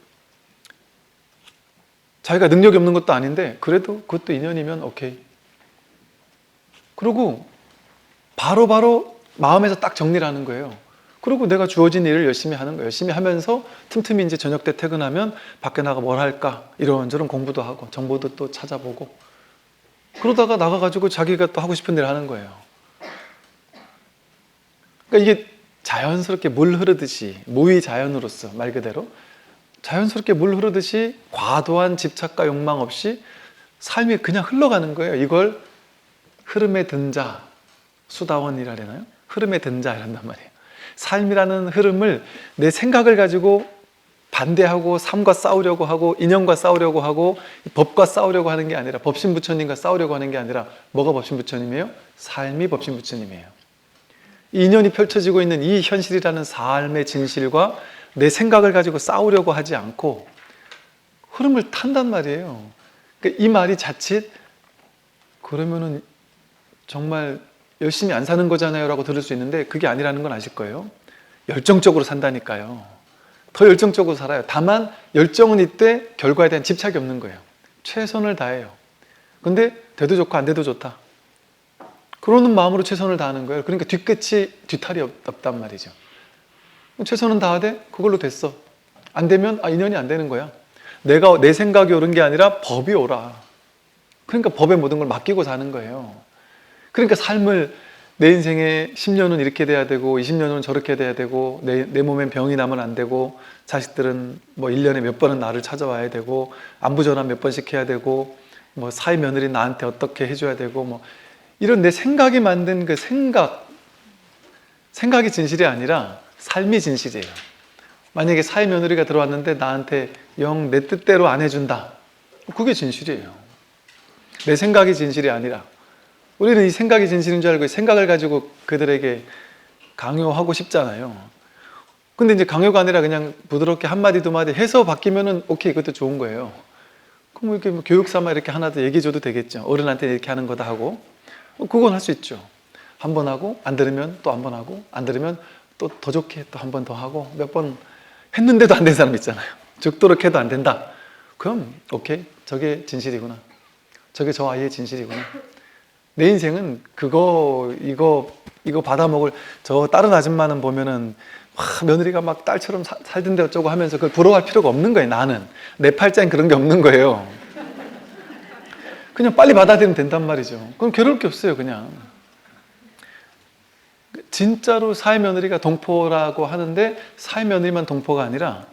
S1: 자기가 능력이 없는 것도 아닌데 그래도 그것도 인연이면 오케이. 그리고 바로바로 마음에서 딱 정리를 하는 거예요. 그리고 내가 주어진 일을 열심히 하는 거예요. 열심히 하면서 틈틈이 이제 저녁 때 퇴근하면 밖에 나가 뭘 할까 이런저런 공부도 하고 정보도 또 찾아보고 그러다가 나가가지고 자기가 또 하고 싶은 일을 하는 거예요. 그러니까 이게 자연스럽게 물 흐르듯이 무의 자연으로서 말 그대로 자연스럽게 물 흐르듯이 과도한 집착과 욕망 없이 삶이 그냥 흘러가는 거예요. 이걸 흐름에 든 자, 수다원이라 그러나요? 흐름에 든 자 이란단 말이에요. 삶이라는 흐름을 내 생각을 가지고 반대하고 삶과 싸우려고 하고 인연과 싸우려고 하고 법과 싸우려고 하는 게 아니라 법신부처님과 싸우려고 하는 게 아니라 뭐가 법신부처님이에요? 삶이 법신부처님이에요. 이 인연이 펼쳐지고 있는 이 현실이라는 삶의 진실과 내 생각을 가지고 싸우려고 하지 않고 흐름을 탄단 말이에요. 그러니까 이 말이 자칫 그러면은 정말 열심히 안 사는 거잖아요 라고 들을 수 있는데 그게 아니라는 건 아실 거예요. 열정적으로 산다니까요. 더 열정적으로 살아요. 다만 열정은 이때 결과에 대한 집착이 없는 거예요. 최선을 다해요. 근데 돼도 좋고 안 돼도 좋다. 그러는 마음으로 최선을 다하는 거예요. 그러니까 뒤끝이 뒤탈이 없단 말이죠. 최선은 다하되 그걸로 됐어. 안 되면 인연이 안 되는 거야. 내가 내 생각이 옳은 게 아니라 법이 옳아. 그러니까 법에 모든 걸 맡기고 사는 거예요. 그러니까 삶을 내 인생에 10년은 이렇게 돼야 되고 20년은 저렇게 돼야 되고 내 몸엔 병이 나면 안 되고 자식들은 뭐 1년에 몇 번은 나를 찾아와야 되고 안부 전화 몇 번씩 해야 되고 뭐 사위 며느리 나한테 어떻게 해줘야 되고 뭐 이런 내 생각이 만든 그 생각이 진실이 아니라 삶이 진실이에요. 만약에 사위 며느리가 들어왔는데 나한테 영 내 뜻대로 안 해준다. 그게 진실이에요. 내 생각이 진실이 아니라 우리는 이 생각이 진실인 줄 알고 생각을 가지고 그들에게 강요하고 싶잖아요. 근데 이제 강요가 아니라 그냥 부드럽게 한마디 두 마디 해서 바뀌면은 오케이, 그것도 좋은 거예요. 그럼 이렇게 뭐 교육 삼아 이렇게 하나 더 얘기해 줘도 되겠죠. 어른한테 이렇게 하는 거다 하고. 그건 할 수 있죠. 한 번 하고 안 들으면 또 한 번 하고 안 들으면 또 더 좋게 또 한 번 더 하고 몇 번 했는데도 안 된 사람 있잖아요. 죽도록 해도 안 된다. 그럼 오케이, 저게 진실이구나. 저게 저 아이의 진실이구나. 내 인생은 이거 받아먹을 저 다른 아줌마는 보면은 며느리가 막 딸처럼 살던데 어쩌고 하면서 그걸 부러워할 필요가 없는 거예요. 나는 내 팔자엔 그런 게 없는 거예요. 그냥 빨리 받아들이면 된단 말이죠. 그럼 괴로울 게 없어요. 그냥 진짜로 사회 며느리가 동포라고 하는데 사회 며느리만 동포가 아니라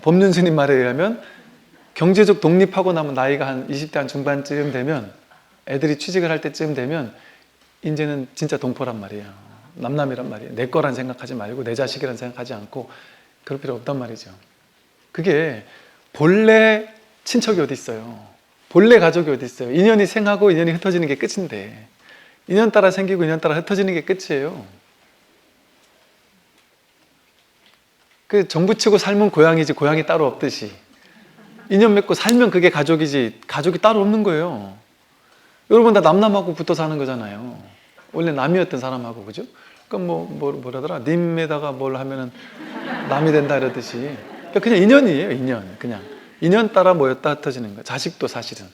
S1: 법륜 스님 말에 의하면 경제적 독립하고 나면 나이가 한 20대 한 중반쯤 되면 애들이 취직을 할 때쯤 되면 이제는 진짜 동포란 말이에요. 남남이란 말이에요. 내 거란 생각하지 말고 내 자식이란 생각하지 않고 그럴 필요 없단 말이죠. 그게 본래 친척이 어디 있어요. 본래 가족이 어디 있어요. 인연이 생하고 인연이 흩어지는 게 끝인데 인연 따라 생기고 인연 따라 흩어지는 게 끝이에요. 그 정부 치고 살면 고향이지 고향이 따로 없듯이 인연 맺고 살면 그게 가족이지 가족이 따로 없는 거예요. 여러분 다 남남하고 붙어 사는 거잖아요. 원래 남이었던 사람하고, 그죠? 그러니까 뭐라더라? 님에다가 뭘 하면은 남이 된다 이러듯이. 그러니까 그냥 인연이에요, 인연. 그냥. 인연 따라 모였다 흩어지는 거예요. 자식도 사실은.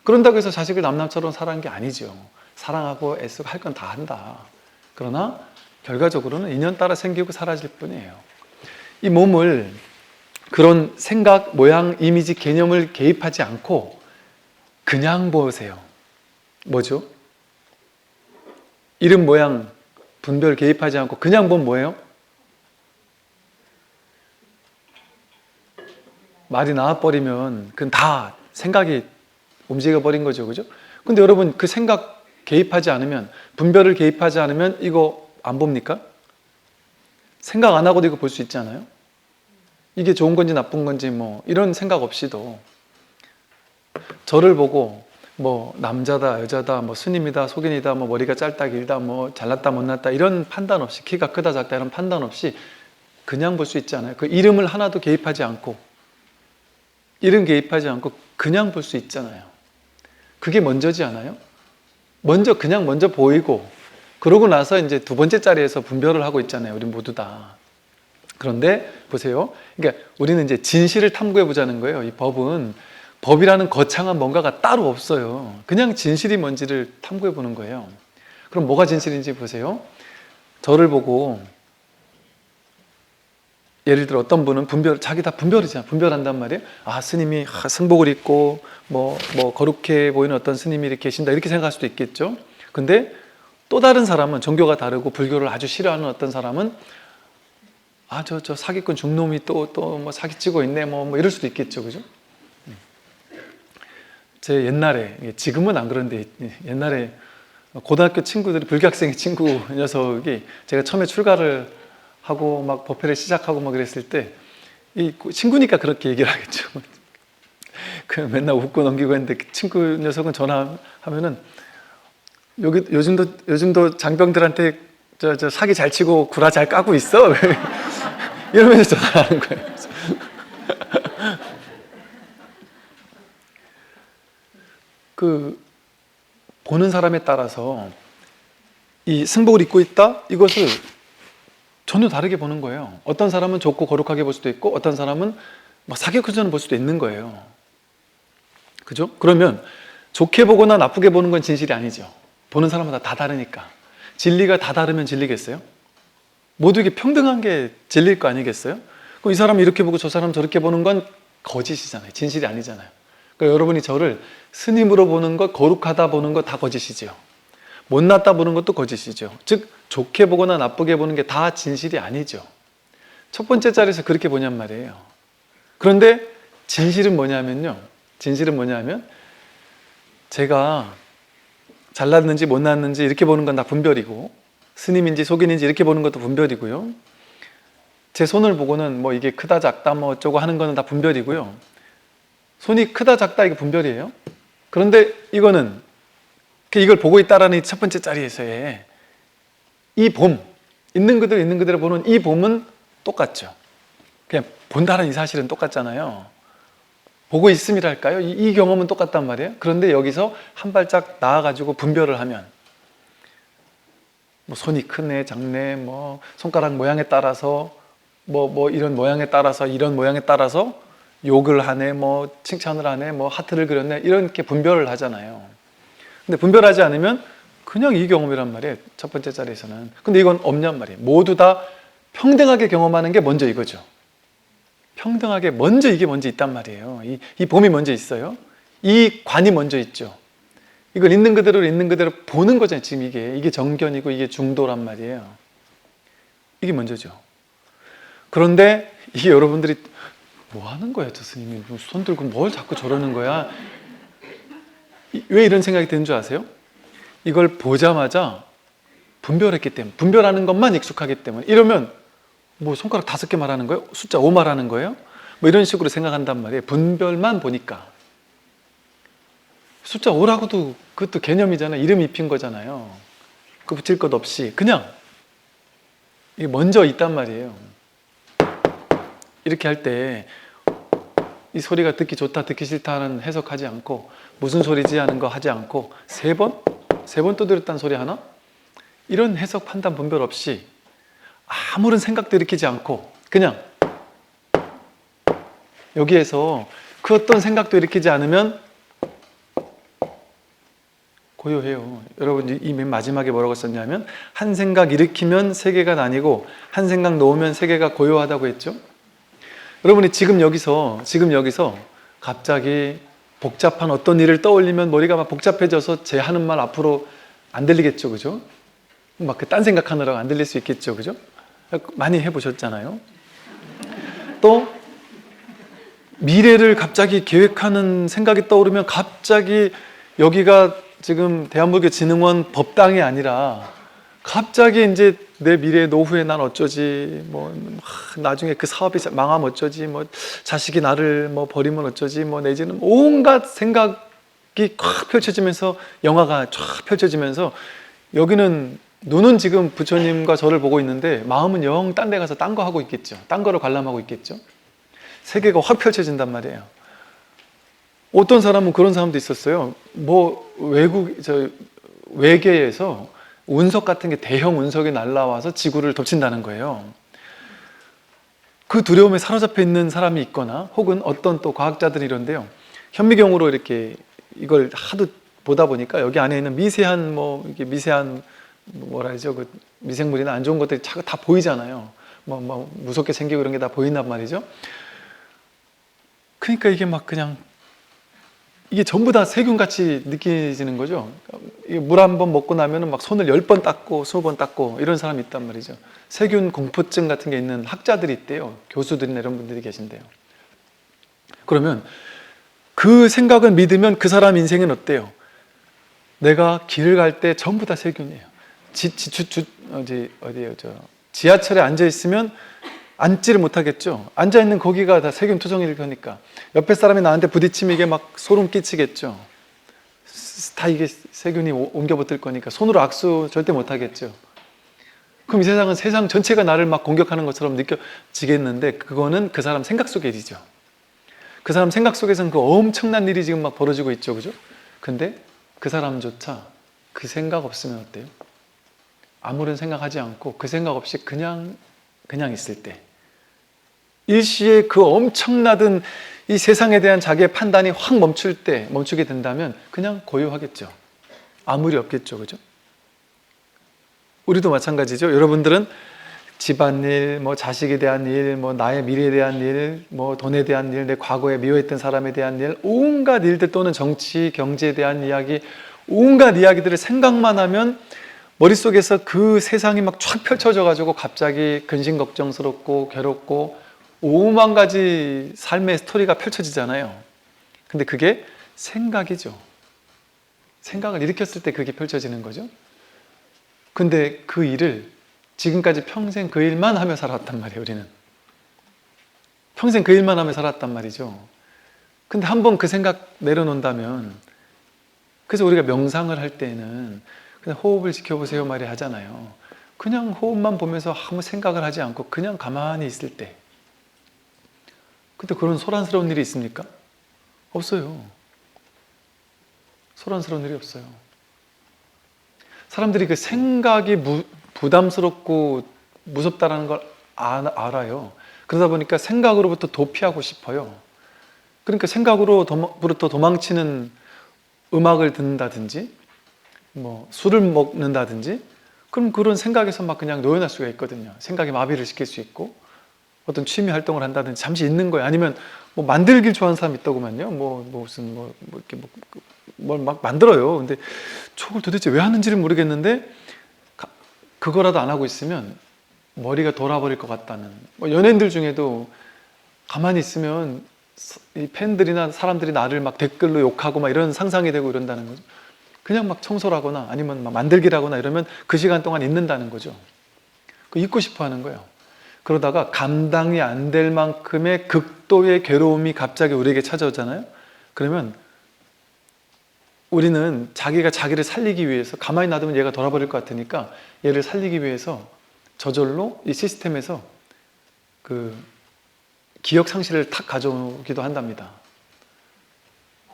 S1: 그런다고 해서 자식을 남남처럼 사랑한 게 아니죠. 사랑하고 애쓰고 할 건 다 한다. 그러나 결과적으로는 인연 따라 생기고 사라질 뿐이에요. 이 몸을 그런 생각, 모양, 이미지, 개념을 개입하지 않고 그냥 보세요. 뭐죠? 이름, 모양, 분별 개입하지 않고 그냥 보면 뭐예요? 말이 나와버리면 그건 다 생각이 움직여버린 거죠. 그죠? 근데 여러분 그 생각 개입하지 않으면, 분별을 개입하지 않으면 이거 안 봅니까? 생각 안 하고도 이거 볼 수 있잖아요. 이게 좋은 건지 나쁜 건지 뭐 이런 생각 없이도 저를 보고 뭐 남자다 여자다 뭐 스님이다 속인이다 뭐 머리가 짧다 길다 뭐 잘났다 못났다 이런 판단 없이, 키가 크다 작다 이런 판단 없이 그냥 볼 수 있지 않아요? 그 이름을 하나도 개입하지 않고, 이름 개입하지 않고 그냥 볼 수 있잖아요. 그게 먼저지 않아요? 먼저 보이고 그러고 나서 이제 두 번째 자리에서 분별을 하고 있잖아요. 우리 모두 다. 그런데 보세요. 그러니까 우리는 이제 진실을 탐구해 보자는 거예요. 이 법은 법이라는 거창한 뭔가가 따로 없어요. 그냥 진실이 뭔지를 탐구해 보는 거예요. 그럼 뭐가 진실인지 보세요. 저를 보고 예를 들어 어떤 분은 자기 다 분별이잖아. 분별한단 말이에요. 아, 스님이 승복을 입고 뭐 거룩해 보이는 어떤 스님이 이렇게 계신다 이렇게 생각할 수도 있겠죠. 근데 또 다른 사람은 종교가 다르고 불교를 아주 싫어하는 어떤 사람은 아, 저 사기꾼 중놈이 또 뭐 사기치고 있네 뭐 이럴 수도 있겠죠. 그죠? 제 옛날에, 지금은 안 그런데 옛날에 고등학교 친구들이 불교학생의 친구 녀석이 제가 처음에 출가를 하고 막 법회를 시작하고 막 그랬을 때 이 친구니까 그렇게 얘기를 하겠죠. 그 맨날 웃고 넘기고 했는데 그 친구 녀석은 전화하면은 요즘도 장병들한테 저 사기 잘 치고 구라 잘 까고 있어. 이러면서 전화하는 거예요. 그 보는 사람에 따라서 이 승복을 입고 있다 이것을 전혀 다르게 보는 거예요. 어떤 사람은 좋고 거룩하게 볼 수도 있고 어떤 사람은 막 사기꾼처럼 볼 수도 있는 거예요. 그죠? 그러면 좋게 보거나 나쁘게 보는 건 진실이 아니죠. 보는 사람마다 다 다르니까. 진리가 다 다르면 진리겠어요? 모두 이게 평등한 게 진리일 거 아니겠어요? 그럼 이 사람이 이렇게 보고 저 사람 저렇게 보는 건 거짓이잖아요. 진실이 아니잖아요. 그러니까 여러분이 저를 스님으로 보는 것, 거룩하다 보는 것 다 거짓이죠. 못났다 보는 것도 거짓이죠. 즉 좋게 보거나 나쁘게 보는 게 다 진실이 아니죠. 첫 번째 자리에서 그렇게 보냔 말이에요. 그런데 진실은 뭐냐면 제가 잘났는지 못났는지 이렇게 보는 건 다 분별이고 스님인지 속인인지 이렇게 보는 것도 분별이고요. 제 손을 보고는 뭐 이게 크다 작다 뭐 어쩌고 하는 거는 다 분별이고요. 손이 크다 작다 이게 분별이에요. 그런데 이걸 보고 있다라는 첫 번째 자리에서의 이 있는 그대로 보는 이 봄은 똑같죠. 그냥 본다는 이 사실은 똑같잖아요. 보고 있음이랄까요? 이 경험은 똑같단 말이에요. 그런데 여기서 한 발짝 나아가지고 분별을 하면 뭐 손이 크네 작네 뭐 손가락 모양에 따라서 뭐 이런 모양에 따라서 이런 모양에 따라서 욕을 하네 뭐 칭찬을 하네 뭐 하트를 그렸네 이렇게 분별을 하잖아요. 근데 분별하지 않으면 그냥 이 경험이란 말이에요. 첫 번째 자리에서는. 근데 이건 없냔 말이에요. 모두 다 평등하게 경험하는 게 먼저 이거죠. 평등하게 이게 먼저 있단 말이에요. 이 봄이 먼저 있어요. 이 관이 먼저 있죠. 이걸 있는 그대로 보는 거잖아요. 지금 이게 정견이고 이게 중도란 말이에요. 이게 먼저죠. 그런데 이게 여러분들이 뭐 하는 거야, 저 스님이 손 들고 뭘 자꾸 저러는 거야? 왜 이런 생각이 드는 줄 아세요? 이걸 보자마자 분별했기 때문에, 분별하는 것만 익숙하기 때문에. 이러면 뭐 손가락 5개 말하는 거예요? 숫자 5 말하는 거예요? 뭐 이런 식으로 생각한단 말이에요. 분별만 보니까. 숫자 5라고도 그것도 개념이잖아요. 이름 입힌 거잖아요. 그 붙일 것 없이 그냥 이게 먼저 있단 말이에요. 이렇게 할 때 이 소리가 듣기 좋다, 듣기 싫다 하는 해석하지 않고 무슨 소리지 하는 거 하지 않고 세 번 두드렸다는 소리 하나? 이런 해석, 판단, 분별 없이 아무런 생각도 일으키지 않고 그냥 여기에서 그 어떤 생각도 일으키지 않으면 고요해요. 여러분 이 맨 마지막에 뭐라고 썼냐면 한 생각 일으키면 세계가 나뉘고 한 생각 놓으면 세계가 고요하다고 했죠. 여러분이 지금 여기서 갑자기 복잡한 어떤 일을 떠올리면 머리가 막 복잡해져서 제 하는 말 앞으로 안 들리겠죠, 그죠? 막 그 딴 생각하느라고 안 들릴 수 있겠죠, 그죠? 많이 해보셨잖아요. 또 미래를 갑자기 계획하는 생각이 떠오르면 갑자기 여기가 지금 대한불교진흥원 법당이 아니라 갑자기 이제 내 미래 노후에 난 어쩌지 뭐 나중에 그 사업이 망하면 어쩌지 뭐 자식이 나를 뭐 버리면 어쩌지 뭐 내지는 온갖 생각이 꽉 펼쳐지면서 영화가 쫙 펼쳐지면서 여기는 눈은 지금 부처님과 저를 보고 있는데 마음은 영 딴 데 가서 딴 거 하고 있겠죠. 딴 거를 관람하고 있겠죠. 세계가 확 펼쳐진단 말이에요. 어떤 사람은 그런 사람도 있었어요. 뭐 외계에서 운석 같은 게 대형 운석이 날라와서 지구를 덮친다는 거예요. 그 두려움에 사로잡혀 있는 사람이 있거나 혹은 어떤 또 과학자들이 이런데요. 현미경으로 이렇게 이걸 하도 보다 보니까 여기 안에 있는 미세한 이게 미세한 뭐라 하죠? 그 미생물이나 안 좋은 것들이 다 보이잖아요. 무섭게 생기고 이런 게 다 보인단 말이죠. 그러니까 이게 막 그냥 이게 전부 다 세균같이 느껴지는 거죠. 물 한 번 먹고 나면은 막 손을 10번 닦고 20번 닦고 이런 사람이 있단 말이죠. 세균 공포증 같은 게 있는 학자들이 있대요. 교수들이나 이런 분들이 계신데요. 그러면 그 생각을 믿으면 그 사람 인생은 어때요? 내가 길을 갈 때 전부 다 세균이에요. 지하철에 앉아 있으면 앉지를 못하겠죠. 앉아 있는 거기가 다 세균 투성이일 거니까 옆에 사람이 나한테 부딪히면 이게 막 소름 끼치겠죠. 다 이게 세균이 옮겨 붙을 거니까 손으로 악수 절대 못하겠죠. 그럼 이 세상은 세상 전체가 나를 막 공격하는 것처럼 느껴지겠는데 그거는 그 사람 생각 속의 일이죠. 그 사람 생각 속에서는 그 엄청난 일이 지금 막 벌어지고 있죠, 그죠? 근데 그 사람조차 그 생각 없으면 어때요? 아무런 생각하지 않고 그 생각 없이 그냥 있을 때 일시에 그 엄청나던 이 세상에 대한 자기의 판단이 확 멈추게 된다면 그냥 고요하겠죠. 아무 리 없겠죠, 그죠? 우리도 마찬가지죠. 여러분들은 집안일, 자식에 대한 일, 나의 미래에 대한 일, 돈에 대한 일, 내 과거에 미워했던 사람에 대한 일, 온갖 일들 또는 정치, 경제에 대한 이야기, 온갖 이야기들을 생각만 하면 머릿속에서 그 세상이 막 쫙 펼쳐져 가지고 갑자기 근심 걱정스럽고 괴롭고 오만 가지 삶의 스토리가 펼쳐지잖아요. 근데 그게 생각이죠. 생각을 일으켰을 때 그게 펼쳐지는 거죠. 근데 그 일을 지금까지 평생 그 일만 하며 살았단 말이에요, 우리는. 평생 그 일만 하며 살았단 말이죠. 근데 한번 그 생각 내려놓는다면, 그래서 우리가 명상을 할 때는 그냥 호흡을 지켜보세요 말이 하잖아요. 그냥 호흡만 보면서 아무 생각을 하지 않고 그냥 가만히 있을 때. 근데 그런 소란스러운 일이 있습니까? 없어요. 소란스러운 일이 없어요. 사람들이 그 생각이 부담스럽고 무섭다는 걸 알아요. 그러다 보니까 생각으로부터 도피하고 싶어요. 그러니까 생각으로부터 도망치는 음악을 듣는다든지 술을 먹는다든지 그럼 그런 생각에서 막 그냥 놓여날 수가 있거든요. 생각에 마비를 시킬 수 있고 어떤 취미 활동을 한다든지 잠시 있는 거예요. 아니면 만들기를 좋아하는 사람이 있다고만요. 뭘 막 만들어요. 근데 저걸 도대체 왜 하는지를 모르겠는데 그거라도 안 하고 있으면 머리가 돌아버릴 것 같다는. 연예인들 중에도 가만히 있으면 이 팬들이나 사람들이 나를 막 댓글로 욕하고 막 이런 상상이 되고 이런다는 거죠. 그냥 막 청소를 하거나 아니면 막 만들기를 하거나 이러면 그 시간 동안 있는다는 거죠. 그 잊고 싶어 하는 거예요. 그러다가 감당이 안 될 만큼의 극도의 괴로움이 갑자기 우리에게 찾아오잖아요. 그러면 우리는 자기가 자기를 살리기 위해서 가만히 놔두면 얘가 돌아버릴 것 같으니까 얘를 살리기 위해서 저절로 이 시스템에서 그 기억 상실을 탁 가져오기도 한답니다.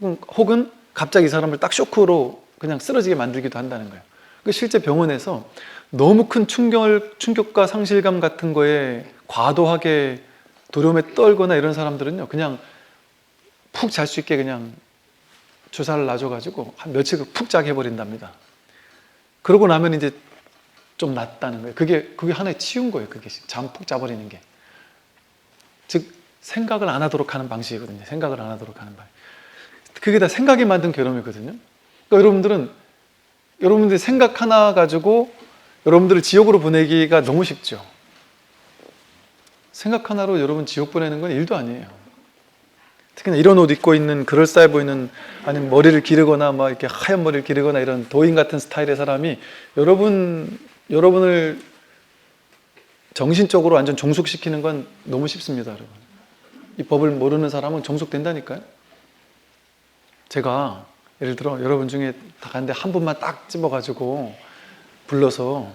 S1: 혹은 갑자기 이 사람을 딱 쇼크로 그냥 쓰러지게 만들기도 한다는 거예요. 실제 병원에서 너무 큰 충격과 상실감 같은 거에 과도하게 두려움에 떨거나 이런 사람들은요, 그냥 푹 잘 수 있게 그냥 주사를 놔줘가지고 한 며칠 푹 자게 해버린답니다. 그러고 나면 이제 좀 낫다는 거예요. 그게 하나의 치유인 거예요. 그게 잠 푹 자버리는 게. 즉 생각을 안 하도록 하는 방식이거든요. 생각을 안 하도록 하는 방식. 그게 다 생각이 만든 괴로움이거든요. 그러니까 여러분들이 생각 하나 가지고 여러분들을 지옥으로 보내기가 너무 쉽죠. 생각 하나로 여러분 지옥 보내는 건 일도 아니에요. 특히나 이런 옷 입고 있는 그럴싸해 보이는, 아니면 머리를 기르거나 막 이렇게 하얀 머리를 기르거나 이런 도인 같은 스타일의 사람이 여러분을 정신적으로 완전 종속시키는 건 너무 쉽습니다, 여러분. 이 법을 모르는 사람은 종속된다니까요. 제가 예를 들어 여러분 중에 다 갔는데 한 분만 딱 집어가지고 불러서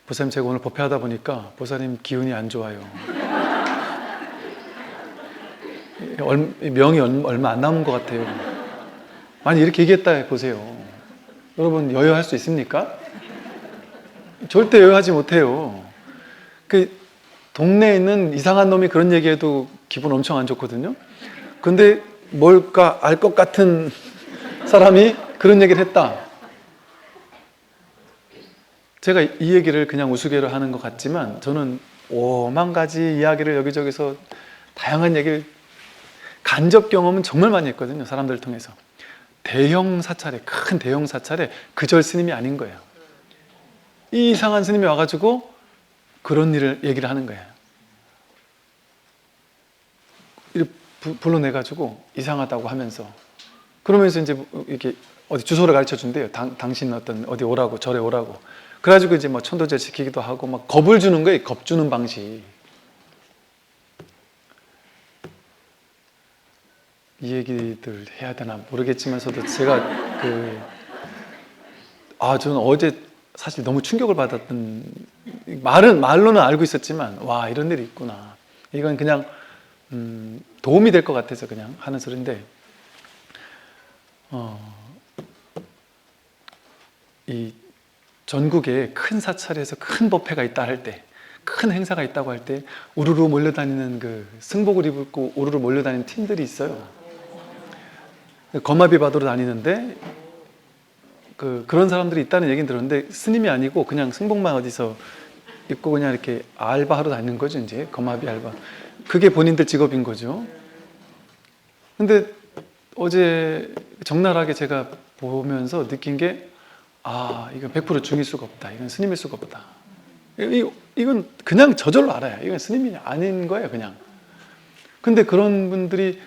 S1: 보살님 제가 오늘 법회하다 보니까 보살님 기운이 안 좋아요. 명이 얼마 안 남은 것 같아요. 아니 이렇게 얘기했다 보세요. 여러분 여여할 수 있습니까? 절대 여유하지 못해요. 그 동네에 있는 이상한 놈이 그런 얘기해도 기분 엄청 안 좋거든요. 근데 뭘까 알 것 같은 사람이 그런 얘기를 했다. 제가 이 얘기를 그냥 우스개로 하는 것 같지만 저는 오만 가지 이야기를 여기저기서 다양한 얘기를 간접 경험은 정말 많이 했거든요. 사람들을 통해서. 대형 사찰에, 큰 대형 사찰에 그절 스님이 아닌 거예요. 이 이상한 스님이 와가지고 그런 일을 얘기를 하는 거예요. 이렇게 불러내가지고 이상하다고 하면서 그러면서 이제 이렇게 어디 주소를 가르쳐 준대요. 당신 어떤 어디 오라고 절에 오라고. 그래가지고 이제 뭐 천도제 지키기도 하고 막 겁을 주는 거예요. 겁 주는 방식. 이 얘기들 해야 되나 모르겠지만서도 제가 저는 어제 사실 너무 충격을 받았던, 말로는 알고 있었지만 와 이런 일이 있구나. 이건 그냥 도움이 될 것 같아서 그냥 하는 소리인데, 이 전국에 큰 사찰에서 큰 법회가 있다 할 때, 큰 행사가 있다고 할 때 우르르 몰려다니는 그 승복을 입고 우르르 몰려다니는 팀들이 있어요. 거마비 받으러 다니는데 그런 사람들이 있다는 얘기는 들었는데 스님이 아니고 그냥 승복만 어디서 입고 그냥 이렇게 알바하러 다니는 거죠. 이제 거마비 알바. 그게 본인들 직업인 거죠. 근데 어제 적나라하게 제가 보면서 느낀 게, 이건 100% 중일 수가 없다. 이건 스님일 수가 없다. 이건 그냥 저절로 알아요. 이건 스님이 아닌 거예요, 그냥. 근데 그런 분들이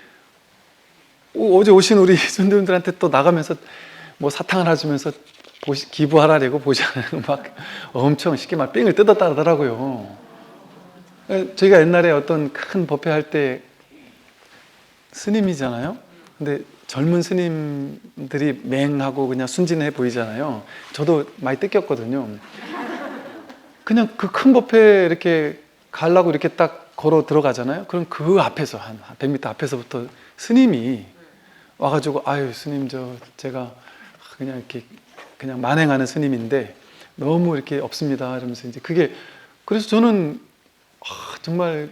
S1: 어제 오신 우리 손님들한테 또 나가면서 뭐 사탕을 해주면서 기부하라고 보시는 막 엄청 쉽게 말 삥을 뜯었다 하더라고요. 저희가 옛날에 어떤 큰 법회 할 때 스님이잖아요. 근데 젊은 스님들이 맹하고 그냥 순진해 보이잖아요. 저도 많이 뜯겼거든요. 그냥 그 큰 법회 이렇게 가려고 이렇게 딱 걸어 들어가잖아요. 그럼 그 앞에서 한 100m 앞에서부터 스님이 와가지고 아유 스님 제가 그냥 이렇게 그냥 만행하는 스님인데 너무 이렇게 없습니다. 이러면서 이제 그래서 저는 정말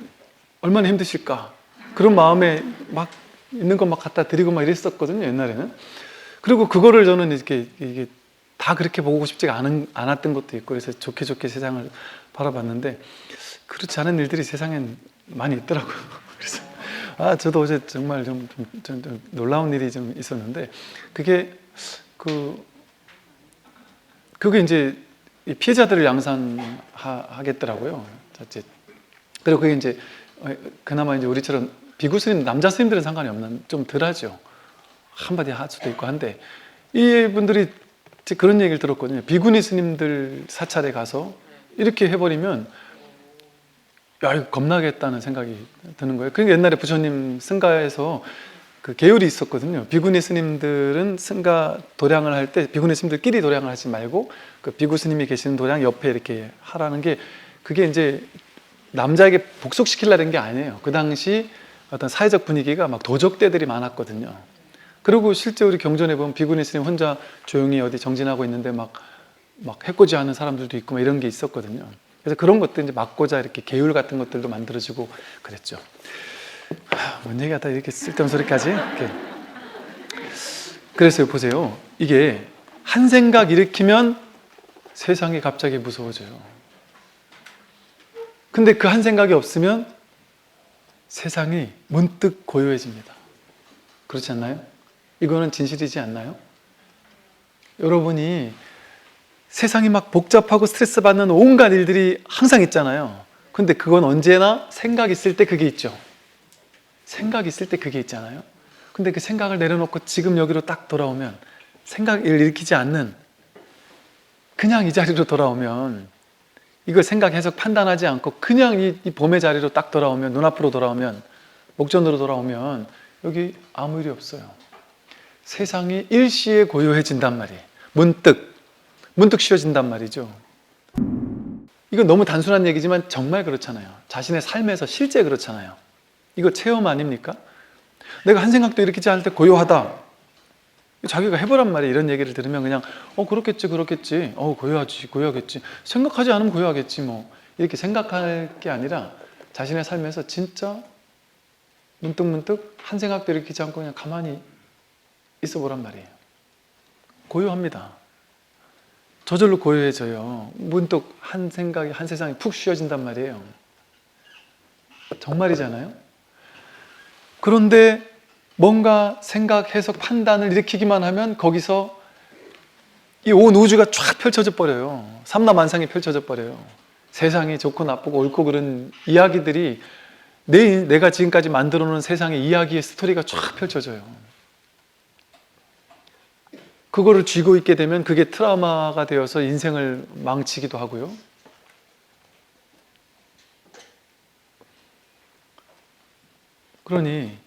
S1: 얼마나 힘드실까 그런 마음에 막 있는 거 막 갖다 드리고 막 이랬었거든요, 옛날에는. 그리고 그거를 저는 이게 다 그렇게 보고 싶지가 않았던 것도 있고, 그래서 좋게 세상을 바라봤는데 그렇지 않은 일들이 세상엔 많이 있더라고요. 그래서 저도 어제 정말 좀 놀라운 일이 좀 있었는데, 그게 이제 피해자들을 양산하겠더라고요. 그리고 그게 이제 그나마 이제 우리처럼 비구 스님, 남자 스님들은 상관이 없는, 좀 덜하죠. 한마디 할 수도 있고 한데, 이분들이 그런 얘기를 들었거든요. 비구니 스님들 사찰에 가서 이렇게 해버리면 야, 이거 겁나겠다는 생각이 드는 거예요. 그러니까 옛날에 부처님 승가에서 그 계율이 있었거든요. 비구니 스님들은 승가 도량을 할 때 비구니 스님들끼리 도량을 하지 말고 그 비구 스님이 계시는 도량 옆에 이렇게 하라는 게, 그게 이제 남자에게 복속시키려는 게 아니에요. 그 당시 어떤 사회적 분위기가 막 도적대들이 많았거든요. 그리고 실제 우리 경전에 보면 비구니 스님 혼자 조용히 어디 정진하고 있는데 막 해코지 하는 사람들도 있고 막 이런 게 있었거든요. 그래서 그런 것들 이제 막고자 이렇게 계율 같은 것들도 만들어지고 그랬죠. 뭔 얘기가 다 이렇게 쓸데없는 소리까지? 이렇게. 그래서 보세요. 이게 한 생각 일으키면 세상이 갑자기 무서워져요. 근데 그 한 생각이 없으면 세상이 문득 고요해집니다. 그렇지 않나요? 이거는 진실이지 않나요? 여러분이 세상이 막 복잡하고 스트레스 받는 온갖 일들이 항상 있잖아요. 근데 그건 언제나 생각 있을 때 그게 있죠. 생각 있을 때 그게 있잖아요. 근데 그 생각을 내려놓고 지금 여기로 딱 돌아오면, 생각을 일으키지 않는 그냥 이 자리로 돌아오면, 이걸 생각, 해석, 판단하지 않고 그냥 이 봄의 자리로 딱 돌아오면, 눈앞으로 돌아오면, 목전으로 돌아오면 여기 아무 일이 없어요. 세상이 일시에 고요해진단 말이에요. 문득 쉬어진단 말이죠. 이건 너무 단순한 얘기지만 정말 그렇잖아요. 자신의 삶에서 실제 그렇잖아요. 이거 체험 아닙니까? 내가 한 생각도 일으키지 않을 때 고요하다. 자기가 해보란 말이에요. 이런 얘기를 들으면 그냥 그렇겠지 그렇겠지, 고요하지 고요하겠지, 생각하지 않으면 고요하겠지 뭐, 이렇게 생각할 게 아니라 자신의 삶에서 진짜 문득문득 한 생각도 일으키지 않고 그냥 가만히 있어 보란 말이에요. 고요합니다. 저절로 고요해져요. 문득 한 생각이, 한 세상이 푹 쉬어진단 말이에요. 정말이잖아요. 그런데 뭔가 생각, 해석, 판단을 일으키기만 하면 거기서 이 온 우주가 쫙 펼쳐져 버려요. 삼라만상이 펼쳐져 버려요. 세상이 좋고 나쁘고 옳고 그른 이야기들이 내가 지금까지 만들어 놓은 세상의 이야기의 스토리가 쫙 펼쳐져요. 그거를 쥐고 있게 되면 그게 트라우마가 되어서 인생을 망치기도 하고요. 그러니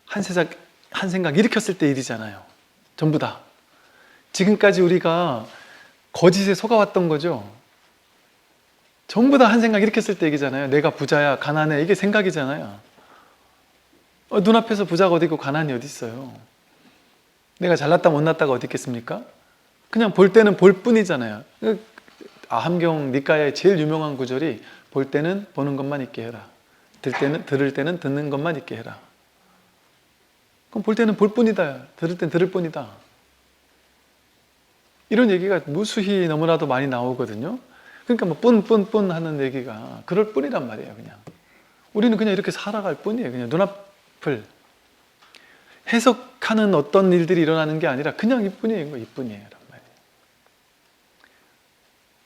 S1: 한 생각 일으켰을 때 일이잖아요. 전부 다. 지금까지 우리가 거짓에 속아왔던 거죠. 전부 다 한 생각 일으켰을 때 얘기잖아요. 내가 부자야, 가난해, 이게 생각이잖아요. 눈앞에서 부자가 어디 있고 가난이 어디 있어요. 내가 잘났다 못났다가 어디 있겠습니까? 그냥 볼 때는 볼 뿐이잖아요. 함경 니까야의 제일 유명한 구절이 볼 때는 보는 것만 있게 해라, 들을 때는 듣는 것만 있게 해라. 그럼 볼 때는 볼 뿐이다, 들을 때는 들을 뿐이다, 이런 얘기가 무수히 너무나도 많이 나오거든요. 그러니까 뭐 뿐 하는 얘기가 그럴 뿐이란 말이에요. 그냥 우리는 그냥 이렇게 살아갈 뿐이에요. 그냥 눈앞을 해석하는 어떤 일들이 일어나는 게 아니라 그냥 이뿐이에요. 이뿐이에요.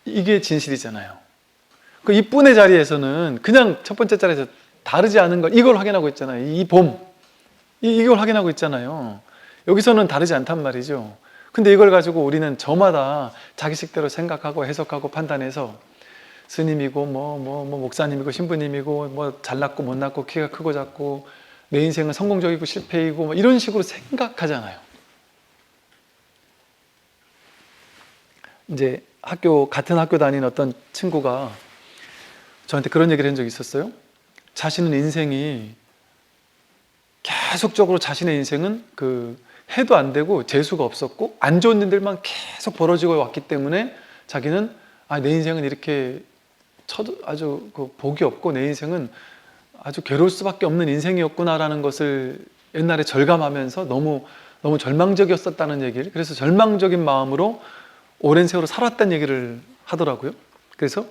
S1: 이게 진실이잖아요. 그 이뿐의 자리에서는 그냥 첫 번째 자리에서 다르지 않은 걸, 이걸 확인하고 있잖아요. 이 봄, 이걸 확인하고 있잖아요. 여기서는 다르지 않단 말이죠. 근데 이걸 가지고 우리는 저마다 자기식대로 생각하고 해석하고 판단해서 스님이고 뭐 목사님이고 신부님이고 뭐 잘났고 못났고 키가 크고 작고 내 인생은 성공적이고 실패이고 뭐 이런 식으로 생각하잖아요. 이제 같은 학교 다닌 어떤 친구가 저한테 그런 얘기를 한 적이 있었어요. 자신은 인생이 계속적으로 자신의 인생은 해도 안 되고 재수가 없었고 안 좋은 일들만 계속 벌어지고 왔기 때문에 자기는 내 인생은 이렇게 아주 복이 없고 내 인생은 아주 괴로울 수밖에 없는 인생이었구나라는 것을 옛날에 절감하면서 너무 절망적이었었다는 얘기를, 그래서 절망적인 마음으로 오랜 세월을 살았다는 얘기를 하더라고요. 그래서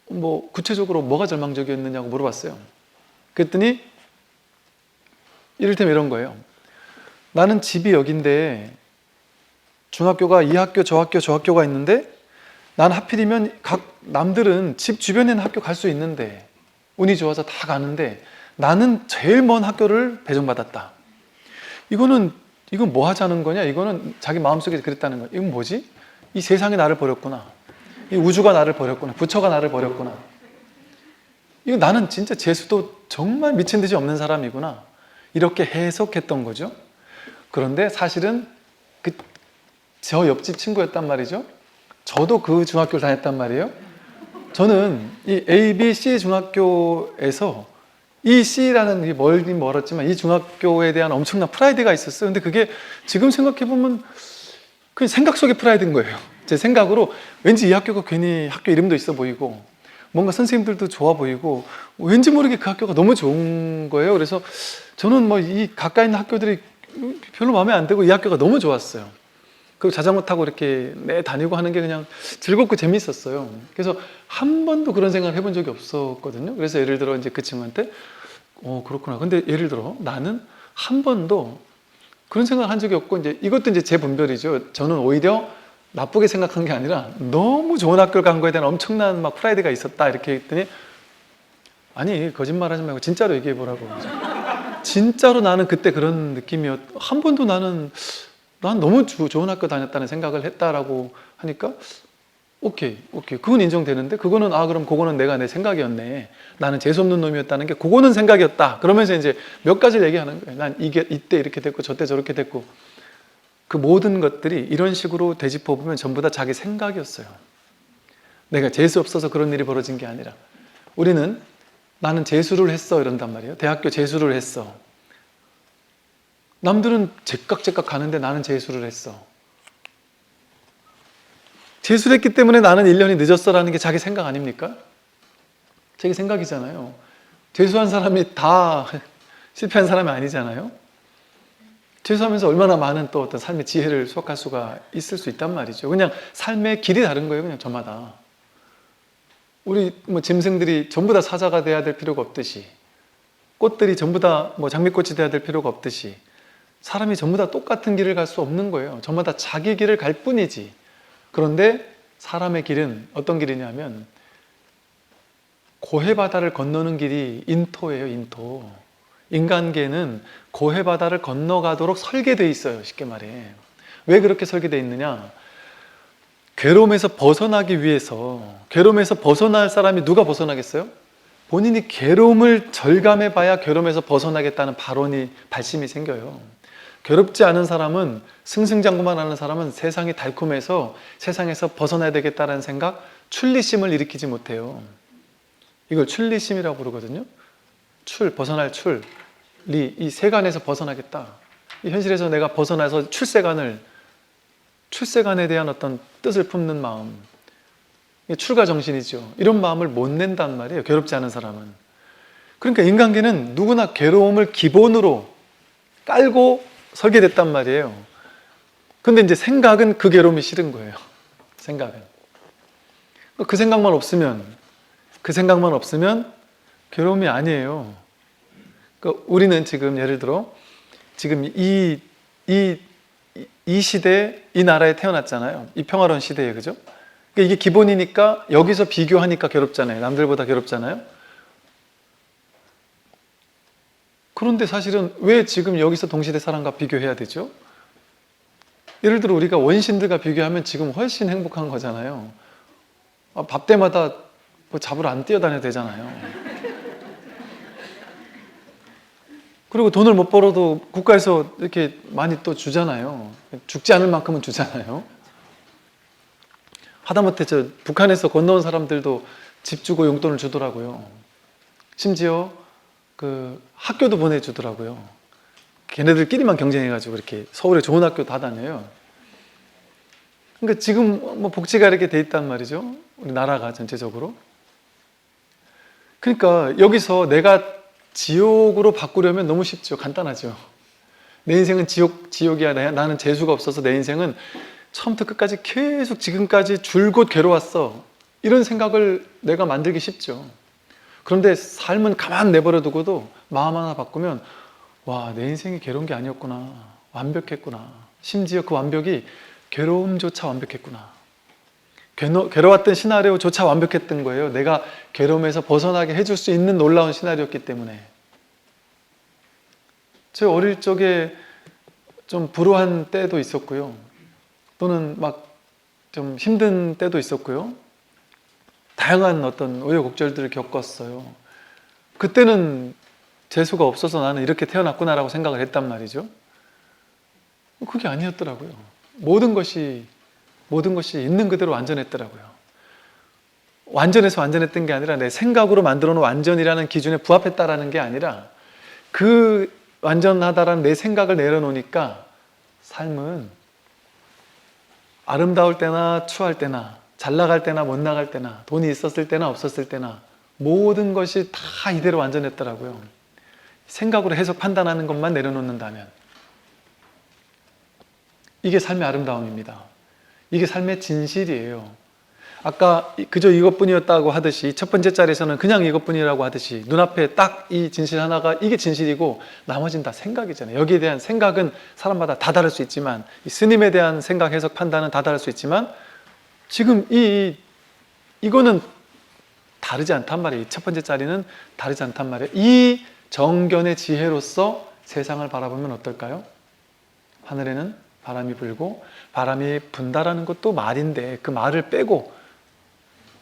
S1: 뭐 구체적으로 뭐가 절망적이었느냐고 물어봤어요. 그랬더니 이를테면 이런 거예요. 나는 집이 여긴데 중학교가 이 학교 저 학교 저 학교가 있는데 난 하필이면 남들은 집 주변에 있는 학교 갈 수 있는데 운이 좋아서 다 가는데 나는 제일 먼 학교를 배정받았다. 이건 뭐 하자는 거냐? 이거는 자기 마음속에 그랬다는 거야. 이건 뭐지? 이 세상이 나를 버렸구나. 이 우주가 나를 버렸구나. 부처가 나를 버렸구나. 이거 나는 진짜 재수도 정말 미친 듯이 없는 사람이구나. 이렇게 해석했던 거죠. 그런데 사실은 저 옆집 친구였단 말이죠. 저도 그 중학교를 다녔단 말이에요. 저는 이 A, B, C 중학교에서 이 C라는 게 멀긴 멀었지만 이 중학교에 대한 엄청난 프라이드가 있었어요. 근데 그게 지금 생각해보면 그냥 생각 속의 프라이드인 거예요. 제 생각으로 왠지 이 학교가 괜히 학교 이름도 있어 보이고 뭔가 선생님들도 좋아 보이고 왠지 모르게 그 학교가 너무 좋은 거예요. 그래서 저는 뭐 이 가까이 있는 학교들이 별로 마음에 안 들고 이 학교가 너무 좋았어요. 그리고 자전거 타고 이렇게 다니고 하는 게 그냥 즐겁고 재밌었어요. 그래서 한 번도 그런 생각을 해본 적이 없었거든요. 그래서 예를 들어 이제 그 친구한테 그렇구나. 근데 예를 들어 나는 한 번도 그런 생각을 한 적이 없고, 이것도 이제 제 분별이죠. 저는 오히려 나쁘게 생각한 게 아니라 너무 좋은 학교를 간 거에 대한 엄청난 막 프라이드가 있었다 이렇게 했더니, 아니 거짓말하지 말고 진짜로 얘기해 보라고. 진짜로 나는 그때 그런 한 번도 난 너무 좋은 학교 다녔다는 생각을 했다라고 하니까 오케이 그건 인정되는데, 그거는 그럼 그거는 내 생각이었네, 나는 재수없는 놈이었다는 게 그거는 생각이었다, 그러면서 이제 몇 가지를 얘기하는 거예요. 난 이때 이렇게 됐고 저때 저렇게 됐고, 그 모든 것들이 이런 식으로 되짚어 보면 전부 다 자기 생각이었어요. 내가 재수 없어서 그런 일이 벌어진 게 아니라, 우리는 나는 재수를 했어 이런단 말이에요. 대학교 재수를 했어. 남들은 제깍제깍 가는데 나는 재수를 했어. 재수를 했기 때문에 나는 1년이 늦었어라는 게 자기 생각 아닙니까? 자기 생각이잖아요. 재수한 사람이 다 실패한 사람이 아니잖아요. 재수하면서 얼마나 많은 또 어떤 삶의 지혜를 수확할 수가 있을 수 있단 말이죠. 그냥 삶의 길이 다른 거예요. 그냥 저마다. 우리 뭐 짐승들이 전부 다 사자가 돼야 될 필요가 없듯이, 꽃들이 전부 다 뭐 장미꽃이 돼야 될 필요가 없듯이, 사람이 전부 다 똑같은 길을 갈 수 없는 거예요. 저마다 자기 길을 갈 뿐이지. 그런데 사람의 길은 어떤 길이냐면 고해바다를 건너는 길이 인토예요. 인토. 인간계는 고해바다를 건너가도록 설계되어 있어요. 쉽게 말해. 왜 그렇게 설계되어 있느냐? 괴로움에서 벗어나기 위해서, 괴로움에서 벗어날 사람이 누가 벗어나겠어요? 본인이 괴로움을 절감해 봐야 괴로움에서 벗어나겠다는 발심이 생겨요. 괴롭지 않은 사람은, 승승장구만 하는 사람은 세상이 달콤해서 세상에서 벗어나야 되겠다는 생각, 출리심을 일으키지 못해요. 이걸 출리심이라고 부르거든요. 벗어날 출, 리, 이 세간에서 벗어나겠다. 이 현실에서 내가 벗어나서 출세간에 대한 어떤 뜻을 품는 마음, 이게 출가 정신이죠. 이런 마음을 못 낸단 말이에요. 괴롭지 않은 사람은. 그러니까 인간계는 누구나 괴로움을 기본으로 깔고 설계됐단 말이에요. 근데 이제 생각은 그 괴로움이 싫은 거예요. 생각은. 그 생각만 없으면 괴로움이 아니에요. 그러니까 우리는 지금 예를 들어 지금 이 시대에, 이 나라에 태어났잖아요. 이 평화로운 시대에, 그죠? 그러니까 이게 기본이니까 여기서 비교하니까 괴롭잖아요. 남들보다 괴롭잖아요. 그런데 사실은 왜 지금 여기서 동시대 사람과 비교해야 되죠? 예를 들어 우리가 원신들과 비교하면 지금 훨씬 행복한 거잖아요. 밥 때마다 뭐 잡으러 안 뛰어다녀도 되잖아요. 그리고 돈을 못 벌어도 국가에서 이렇게 많이 또 주잖아요. 죽지 않을 만큼은 주잖아요. 하다못해 북한에서 건너온 사람들도 집 주고 용돈을 주더라고요. 심지어 그 학교도 보내주더라고요. 걔네들끼리만 경쟁해가지고 이렇게 서울에 좋은 학교 다 다녀요. 그러니까 지금 뭐 복지가 이렇게 돼 있단 말이죠. 우리 나라가 전체적으로. 그러니까 여기서 내가 지옥으로 바꾸려면 너무 쉽죠. 간단하죠. 내 인생은 지옥이야. 나는 재수가 없어서 내 인생은 처음부터 끝까지 계속 지금까지 줄곧 괴로웠어. 이런 생각을 내가 만들기 쉽죠. 그런데 삶은 가만 내버려 두고도 마음 하나 바꾸면 와, 내 인생이 괴로운 게 아니었구나. 완벽했구나. 심지어 그 완벽이 괴로움조차 완벽했구나. 괴로웠던 시나리오조차 완벽했던 거예요. 내가 괴로움에서 벗어나게 해줄 수 있는 놀라운 시나리오였기 때문에. 제 어릴 적에 좀 불우한 때도 있었고요. 또는 막 좀 힘든 때도 있었고요. 다양한 어떤 우여곡절들을 겪었어요. 그때는 재수가 없어서 나는 이렇게 태어났구나라고 생각을 했단 말이죠. 그게 아니었더라고요. 모든 것이 있는 그대로 완전했더라고요. 완전해서 완전했던 게 아니라 내 생각으로 만들어 놓은 완전이라는 기준에 부합했다라는 게 아니라 그 완전하다라는 내 생각을 내려놓으니까 삶은 아름다울 때나 추할 때나 잘 나갈 때나 못 나갈 때나 돈이 있었을 때나 없었을 때나 모든 것이 다 이대로 완전했더라고요. 생각으로 해석 판단하는 것만 내려놓는다면 이게 삶의 아름다움입니다. 이게 삶의 진실이에요. 아까 그저 이것뿐이었다고 하듯이 첫 번째 짤에서는 그냥 이것뿐이라고 하듯이 눈앞에 딱 이 진실 하나가 이게 진실이고 나머지는 다 생각이잖아요. 여기에 대한 생각은 사람마다 다 다를 수 있지만 이 스님에 대한 생각, 해석, 판단은 다 다를 수 있지만 지금 이거는 다르지 않단 말이에요. 첫 번째 짤에는 다르지 않단 말이에요. 이 정견의 지혜로서 세상을 바라보면 어떨까요? 하늘에는 바람이 불고 바람이 분다라는 것도 말인데 그 말을 빼고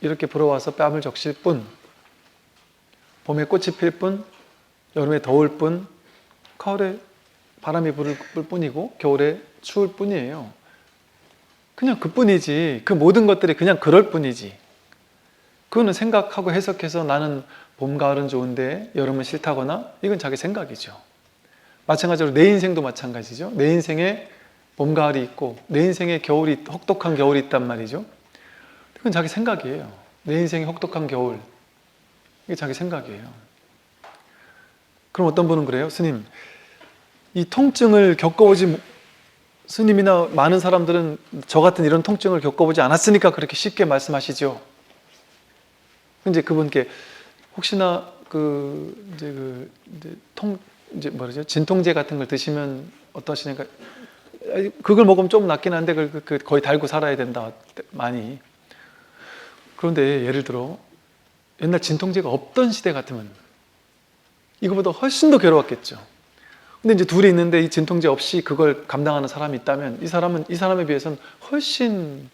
S1: 이렇게 불어와서 뺨을 적실 뿐, 봄에 꽃이 필 뿐, 여름에 더울 뿐, 가을에 바람이 불 뿐이고 겨울에 추울 뿐이에요. 그냥 그뿐이지. 그 모든 것들이 그냥 그럴 뿐이지. 그거는 생각하고 해석해서 나는 봄, 가을은 좋은데 여름은 싫다거나 이건 자기 생각이죠. 마찬가지로 내 인생도 마찬가지죠. 내 인생에 봄, 가을이 있고 내 인생에 겨울이, 혹독한 겨울이 있단 말이죠. 그건 자기 생각이에요. 내 인생에 혹독한 겨울, 이게 자기 생각이에요. 그럼 어떤 분은 그래요? 스님, 이 통증을 겪어보지, 스님이나 많은 사람들은 저 같은 이런 통증을 겪어보지 않았으니까 그렇게 쉽게 말씀하시죠. 이제 그분께 혹시나 이제 뭐라죠? 진통제 같은 걸 드시면 어떠시니까, 그걸 먹으면 좀 낫긴 한데 거의 달고 살아야 된다, 많이. 그런데 예를 들어 옛날 진통제가 없던 시대 같으면 이거보다 훨씬 더 괴로웠겠죠. 근데 이제 둘이 있는데 이 진통제 없이 그걸 감당하는 사람이 있다면 이 사람에 비해서는 훨씬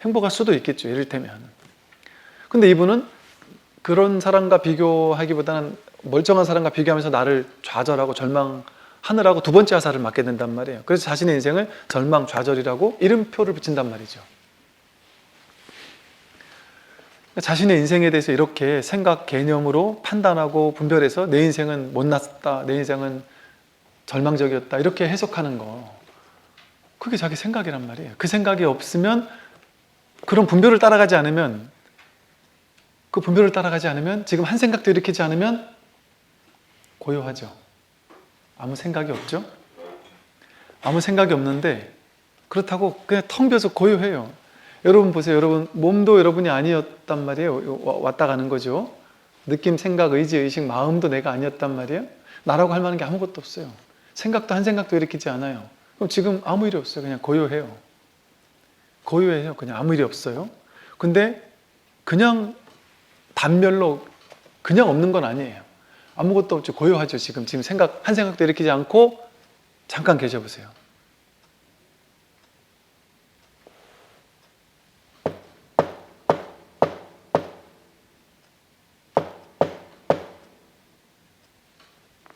S1: 행복할 수도 있겠죠, 이를테면. 근데 이분은 그런 사람과 비교하기보다는 멀쩡한 사람과 비교하면서 나를 좌절하고 절망하느라고 두 번째 화살을 맞게 된단 말이에요. 그래서 자신의 인생을 절망, 좌절이라고 이름표를 붙인단 말이죠. 자신의 인생에 대해서 이렇게 생각, 개념으로 판단하고 분별해서 내 인생은 못났다, 내 인생은 절망적이었다, 이렇게 해석하는 거, 그게 자기 생각이란 말이에요. 그 생각이 없으면, 그런 분별을 따라가지 않으면, 그 분별을 따라가지 않으면, 지금 한 생각도 일으키지 않으면 고요하죠. 아무 생각이 없죠. 아무 생각이 없는데 그렇다고 그냥 텅 비어서 고요해요. 여러분 보세요. 여러분 몸도 여러분이 아니었단 말이에요. 왔다 가는 거죠. 느낌, 생각, 의지, 의식, 마음도 내가 아니었단 말이에요. 나라고 할 만한 게 아무것도 없어요. 생각도 한 생각도 일으키지 않아요. 그럼 지금 아무 일이 없어요. 그냥 고요해요. 고요해요. 그냥 아무 일이 없어요. 근데 그냥 단멸로 그냥 없는 건 아니에요. 아무것도 없죠. 고요하죠. 지금 한 생각도 일으키지 않고 잠깐 계셔보세요.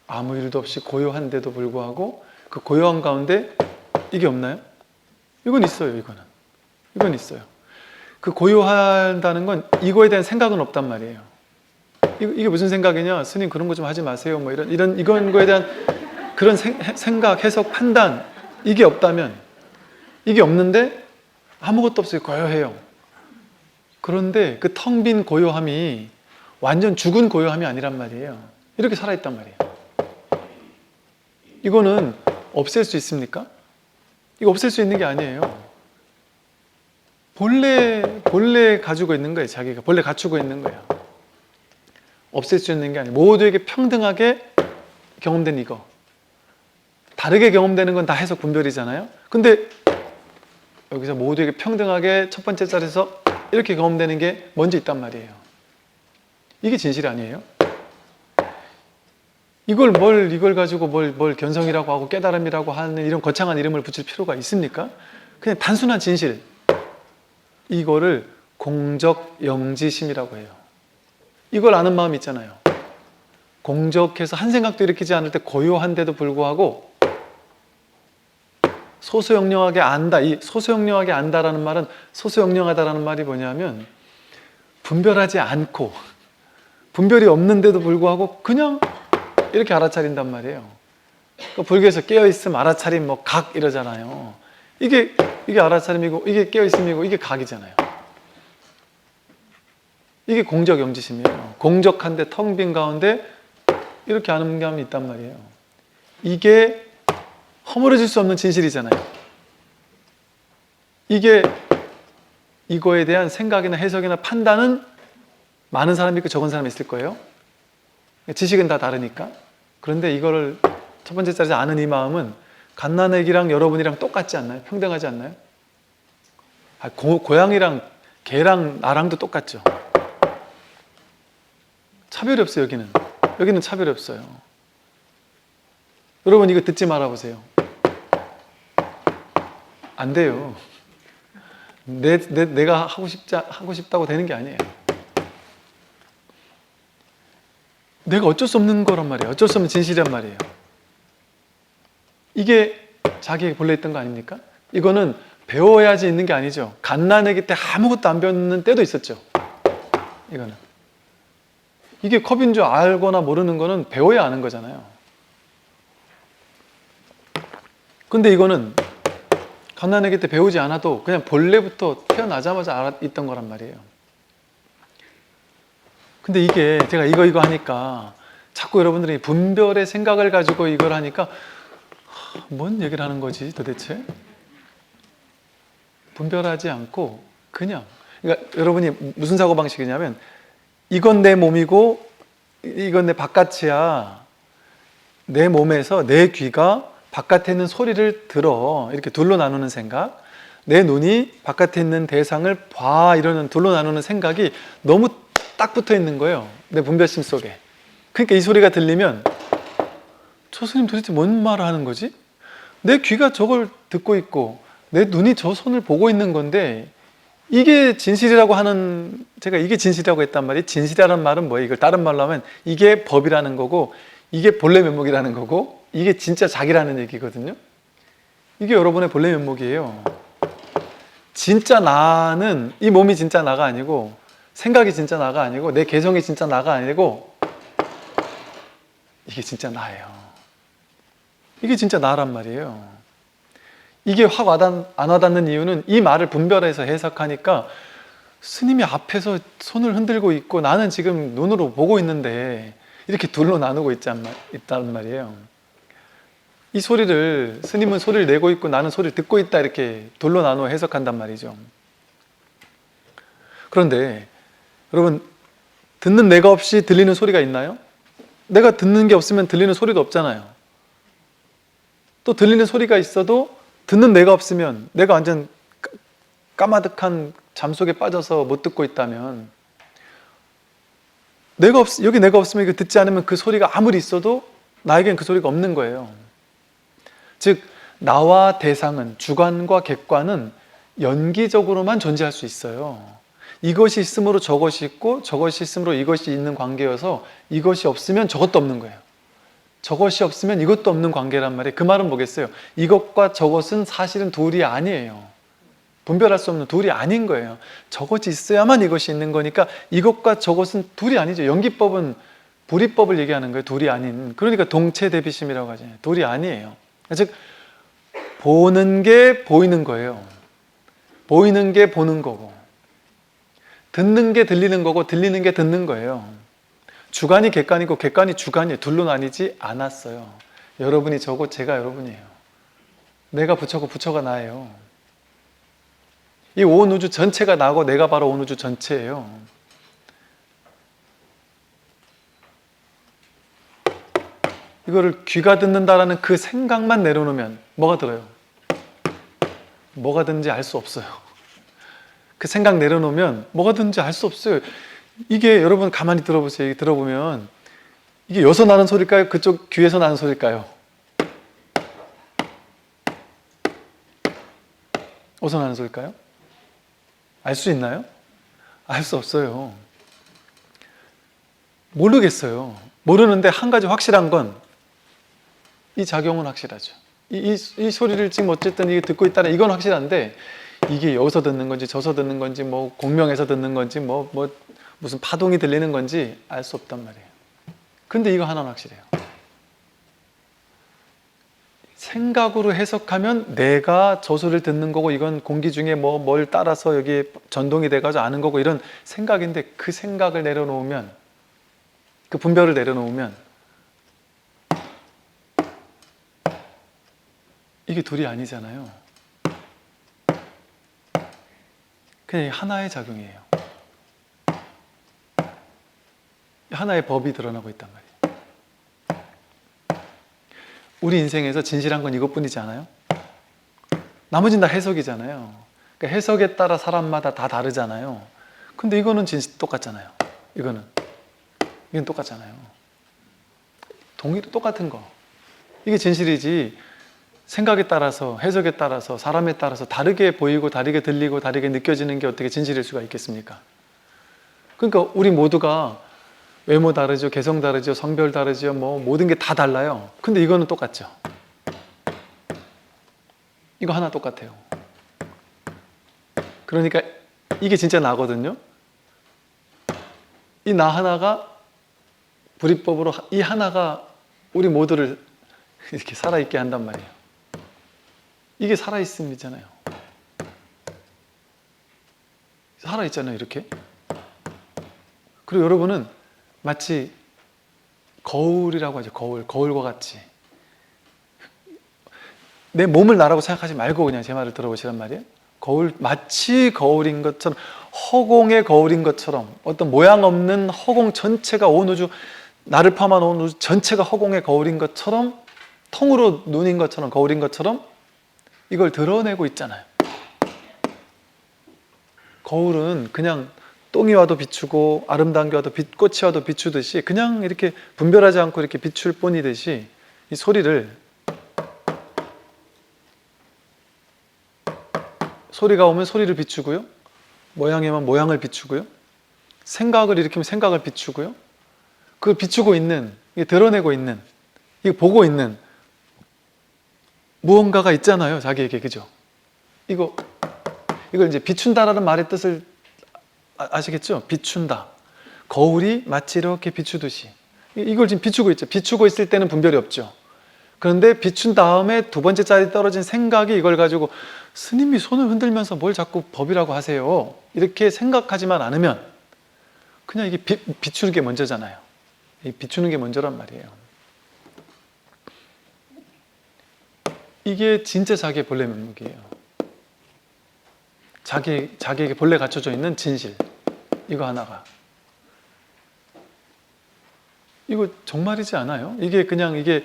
S1: 아무 일도 없이 고요한데도 불구하고 그 고요한 가운데 이게 없나요? 이건 있어요. 이건 있어요. 그 고요한다는 건 이거에 대한 생각은 없단 말이에요. 이게 무슨 생각이냐? 스님 그런 거 좀 하지 마세요. 뭐 이런 거에 대한 그런 생각, 해석, 판단, 이게 없다면, 이게 없는데 아무것도 없어요. 고요해요. 그런데 그 텅 빈 고요함이 완전 죽은 고요함이 아니란 말이에요. 이렇게 살아있단 말이에요. 이거는 없앨 수 있습니까? 이거 없앨 수 있는 게 아니에요. 본래 가지고 있는 거예요. 자기가 본래 갖추고 있는 거예요. 없앨 수 있는 게 아니에요. 모두에게 평등하게 경험된 이거. 다르게 경험되는 건 다 해석 분별이잖아요. 근데 여기서 모두에게 평등하게 첫 번째 자리에서 이렇게 경험되는 게 먼저 있단 말이에요. 이게 진실이 아니에요? 이걸 가지고 뭘 견성이라고 하고 깨달음이라고 하는 이런 거창한 이름을 붙일 필요가 있습니까? 그냥 단순한 진실. 이거를 공적영지심이라고 해요. 이걸 아는 마음이 있잖아요. 공적해서 한 생각도 일으키지 않을 때 고요한데도 불구하고 소소영령하게 안다. 이 소소영령하게 안다라는 말은, 소소영령하다라는 말이 뭐냐면 분별하지 않고 분별이 없는데도 불구하고 그냥 이렇게 알아차린단 말이에요. 그러니까 불교에서 깨어있음, 알아차림, 각 이러잖아요. 이게 알아차림이고 이게 깨어있음이고 이게 각이잖아요. 이게 공적영지심이에요. 공적한데 텅 빈 가운데 이렇게 아는 감이 있단 말이에요. 이게 허물어질 수 없는 진실이잖아요. 이거에 대한 생각이나 해석이나 판단은 많은 사람이 있고 적은 사람이 있을 거예요. 지식은 다 다르니까. 그런데 이거를 첫 번째 자리에서 아는 이 마음은 갓난아기랑 여러분이랑 똑같지 않나요? 평등하지 않나요? 고양이랑 개랑 나랑도 똑같죠. 차별이 없어요. 여기는 차별이 없어요. 여러분 이거 듣지 말아보세요. 안 돼요. 내가 하고 싶다고 되는 게 아니에요. 내가 어쩔 수 없는 거란 말이에요. 어쩔 수 없는 진실이란 말이에요. 이게 자기에게 본래 있던 거 아닙니까? 이거는 배워야지 있는 게 아니죠. 갓난아기 때 아무것도 안 배웠는 때도 있었죠. 이게 컵인 줄 알거나 모르는 거는 배워야 아는 거잖아요. 근데 이거는 갓난아기 때 배우지 않아도 그냥 본래부터 태어나자마자 있던 거란 말이에요. 근데 이게 제가 이거 하니까 자꾸 여러분들이 분별의 생각을 가지고 이걸 하니까 뭔 얘기를 하는 거지 도대체? 분별하지 않고 그냥, 그러니까 여러분이 무슨 사고방식이냐면 이건 내 몸이고 이건 내 바깥이야. 내 몸에서 내 귀가 바깥에 있는 소리를 들어, 이렇게 둘로 나누는 생각, 내 눈이 바깥에 있는 대상을 봐, 이러는 둘로 나누는 생각이 너무 딱 붙어 있는 거예요, 내 분별심 속에. 그러니까 이 소리가 들리면 저 스님 도대체 뭔 말을 하는 거지? 내 귀가 저걸 듣고 있고 내 눈이 저 손을 보고 있는 건데 이게 진실이라고 하는, 제가 이게 진실이라고 했단 말이에요. 진실이라는 말은 뭐예요? 이걸 다른 말로 하면 이게 법이라는 거고 이게 본래 면목이라는 거고 이게 진짜 자기라는 얘기거든요. 이게 여러분의 본래 면목이에요. 진짜 나는 이 몸이 진짜 나가 아니고 생각이 진짜 나가 아니고 내 개성이 진짜 나가 아니고 이게 진짜 나예요. 이게 진짜 나란 말이에요. 이게 확 안 와닿는 이유는 이 말을 분별해서 해석하니까 스님이 앞에서 손을 흔들고 있고 나는 지금 눈으로 보고 있는데 이렇게 둘로 나누고 있단 말이에요. 이 소리를, 스님은 소리를 내고 있고 나는 소리를 듣고 있다, 이렇게 둘로 나누어 해석한단 말이죠. 그런데 여러분, 듣는 내가 없이 들리는 소리가 있나요? 내가 듣는 게 없으면 들리는 소리도 없잖아요. 또 들리는 소리가 있어도 듣는 내가 없으면, 내가 완전 까마득한 잠 속에 빠져서 못 듣고 있다면, 여기 내가 없으면 이거 듣지 않으면 그 소리가 아무리 있어도 나에겐 그 소리가 없는 거예요. 즉 나와 대상은, 주관과 객관은 연기적으로만 존재할 수 있어요. 이것이 있으므로 저것이 있고 저것이 있으므로 이것이 있는 관계여서 이것이 없으면 저것도 없는 거예요. 저것이 없으면 이것도 없는 관계란 말이에요. 그 말은 뭐겠어요? 이것과 저것은 사실은 둘이 아니에요. 분별할 수 없는 둘이 아닌 거예요. 저것이 있어야만 이것이 있는 거니까 이것과 저것은 둘이 아니죠. 연기법은 불이법을 얘기하는 거예요. 둘이 아닌. 그러니까 동체 대비심이라고 하잖아요. 둘이 아니에요. 즉 보는 게 보이는 거예요. 보이는 게 보는 거고 듣는 게 들리는 거고 들리는 게 듣는 거예요. 주관이 객관이고 객관이 주관이에요. 둘로 나뉘지 않았어요. 여러분이 저고 제가 여러분이에요. 내가 부처고 부처가 나예요. 이 온 우주 전체가 나고 내가 바로 온 우주 전체예요. 이거를 귀가 듣는다라는 그 생각만 내려놓으면 뭐가 들어요? 뭐가 듣는지 알 수 없어요. 그 생각 내려놓으면 뭐가 듣는지 알 수 없어요. 이게 여러분 가만히 들어보세요. 들어보면 이게 여기서 나는 소리일까요? 그쪽 귀에서 나는 소리일까요? 어디서 나는 소리일까요? 알 수 있나요? 알 수 없어요. 모르겠어요. 모르는데 한 가지 확실한 건 이 작용은 확실하죠. 이 소리를 지금 어쨌든 이게 듣고 있다는 이건 확실한데 이게 여기서 듣는 건지 저기서 듣는 건지 뭐 공명에서 듣는 건지 뭐 무슨 파동이 들리는 건지 알 수 없단 말이에요. 근데 이거 하나는 확실해요. 생각으로 해석하면 내가 저 소리를 듣는 거고 이건 공기 중에 뭘 따라서 여기 전동이 돼가지고 아는 거고 이런 생각인데 그 생각을 내려놓으면, 그 분별을 내려놓으면 이게 둘이 아니잖아요. 그냥 하나의 작용이에요. 하나의 법이 드러나고 있단 말이에요. 우리 인생에서 진실한 건 이것뿐이지 않아요? 나머지는 다 해석이잖아요. 그러니까 해석에 따라 사람마다 다 다르잖아요. 근데 이거는 똑같잖아요. 이건 똑같잖아요. 똑같은 거. 이게 진실이지, 생각에 따라서, 해석에 따라서, 사람에 따라서 다르게 보이고 다르게 들리고 다르게 느껴지는 게 어떻게 진실일 수가 있겠습니까? 그러니까 우리 모두가 외모 다르죠, 개성 다르죠, 성별 다르죠, 모든 게 다 달라요. 근데 이거는 똑같죠. 이거 하나 똑같아요. 그러니까 이게 진짜 나거든요. 이 나 하나가 불이법으로 이 하나가 우리 모두를 이렇게 살아있게 한단 말이에요. 이게 살아있음이잖아요. 살아있잖아요, 이렇게. 그리고 여러분은 마치 거울이라고 하죠. 거울과 같이. 내 몸을 나라고 생각하지 말고 그냥 제 말을 들어보시란 말이에요. 마치 거울인 것처럼, 허공의 거울인 것처럼, 어떤 모양 없는 허공 전체가 온 우주, 나를 포함한 온 우주 전체가 허공의 거울인 것처럼, 통으로 눈인 것처럼, 거울인 것처럼 이걸 드러내고 있잖아요. 거울은 그냥 똥이 와도 비추고 아름다운 게 와도 꽃이 와도 비추듯이 그냥 이렇게 분별하지 않고 이렇게 비출 뿐이듯이, 이 소리가 오면 소리를 비추고요, 모양이 오면 모양을 비추고요, 생각을 일으키면 생각을 비추고요, 그걸 비추고 있는, 이게 드러내고 있는, 이게 보고 있는 무언가가 있잖아요, 자기에게. 그죠? 이걸 이제 비춘다라는 말의 뜻을 아시겠죠? 비춘다. 거울이 마치 이렇게 비추듯이 이걸 지금 비추고 있죠. 비추고 있을 때는 분별이 없죠. 그런데 비춘 다음에 두 번째 자리에 떨어진 생각이 이걸 가지고, 스님이 손을 흔들면서 뭘 자꾸 법이라고 하세요, 이렇게 생각하지만 않으면 그냥 이게 비추는 게 먼저잖아요. 비추는 게 먼저란 말이에요. 이게 진짜 자기의 본래 면목이에요. 자기에게 본래 갖춰져 있는 진실, 이거 하나가. 이거 정말이지 않아요? 이게 그냥 이게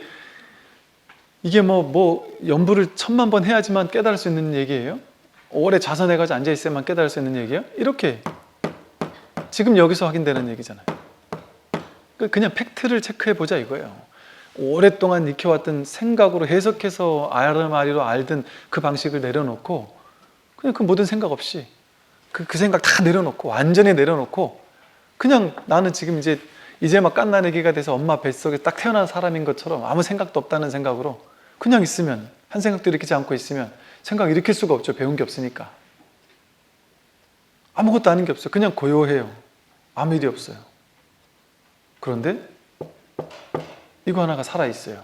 S1: 연부를 1000만 번 해야지만 깨달을 수 있는 얘기예요? 오래 자선해가지고 앉아있어야만 깨달을 수 있는 얘기예요? 이렇게 지금 여기서 확인되는 얘기잖아요. 그냥 팩트를 체크해보자 이거예요. 오랫동안 익혀왔던 생각으로 해석해서 아르마리로 알던 그 방식을 내려놓고, 그냥 그 모든 생각 없이 그 생각 다 내려놓고, 완전히 내려놓고, 그냥 나는 지금 이제 막 갓난아기가 돼서 엄마 뱃속에 딱 태어난 사람인 것처럼 아무 생각도 없다는 생각으로 그냥 있으면, 한 생각도 일으키지 않고 있으면 생각 일으킬 수가 없죠. 배운 게 없으니까. 아무것도 아닌 게 없어요. 그냥 고요해요. 아무 일이 없어요. 그런데 이거 하나가 살아있어요.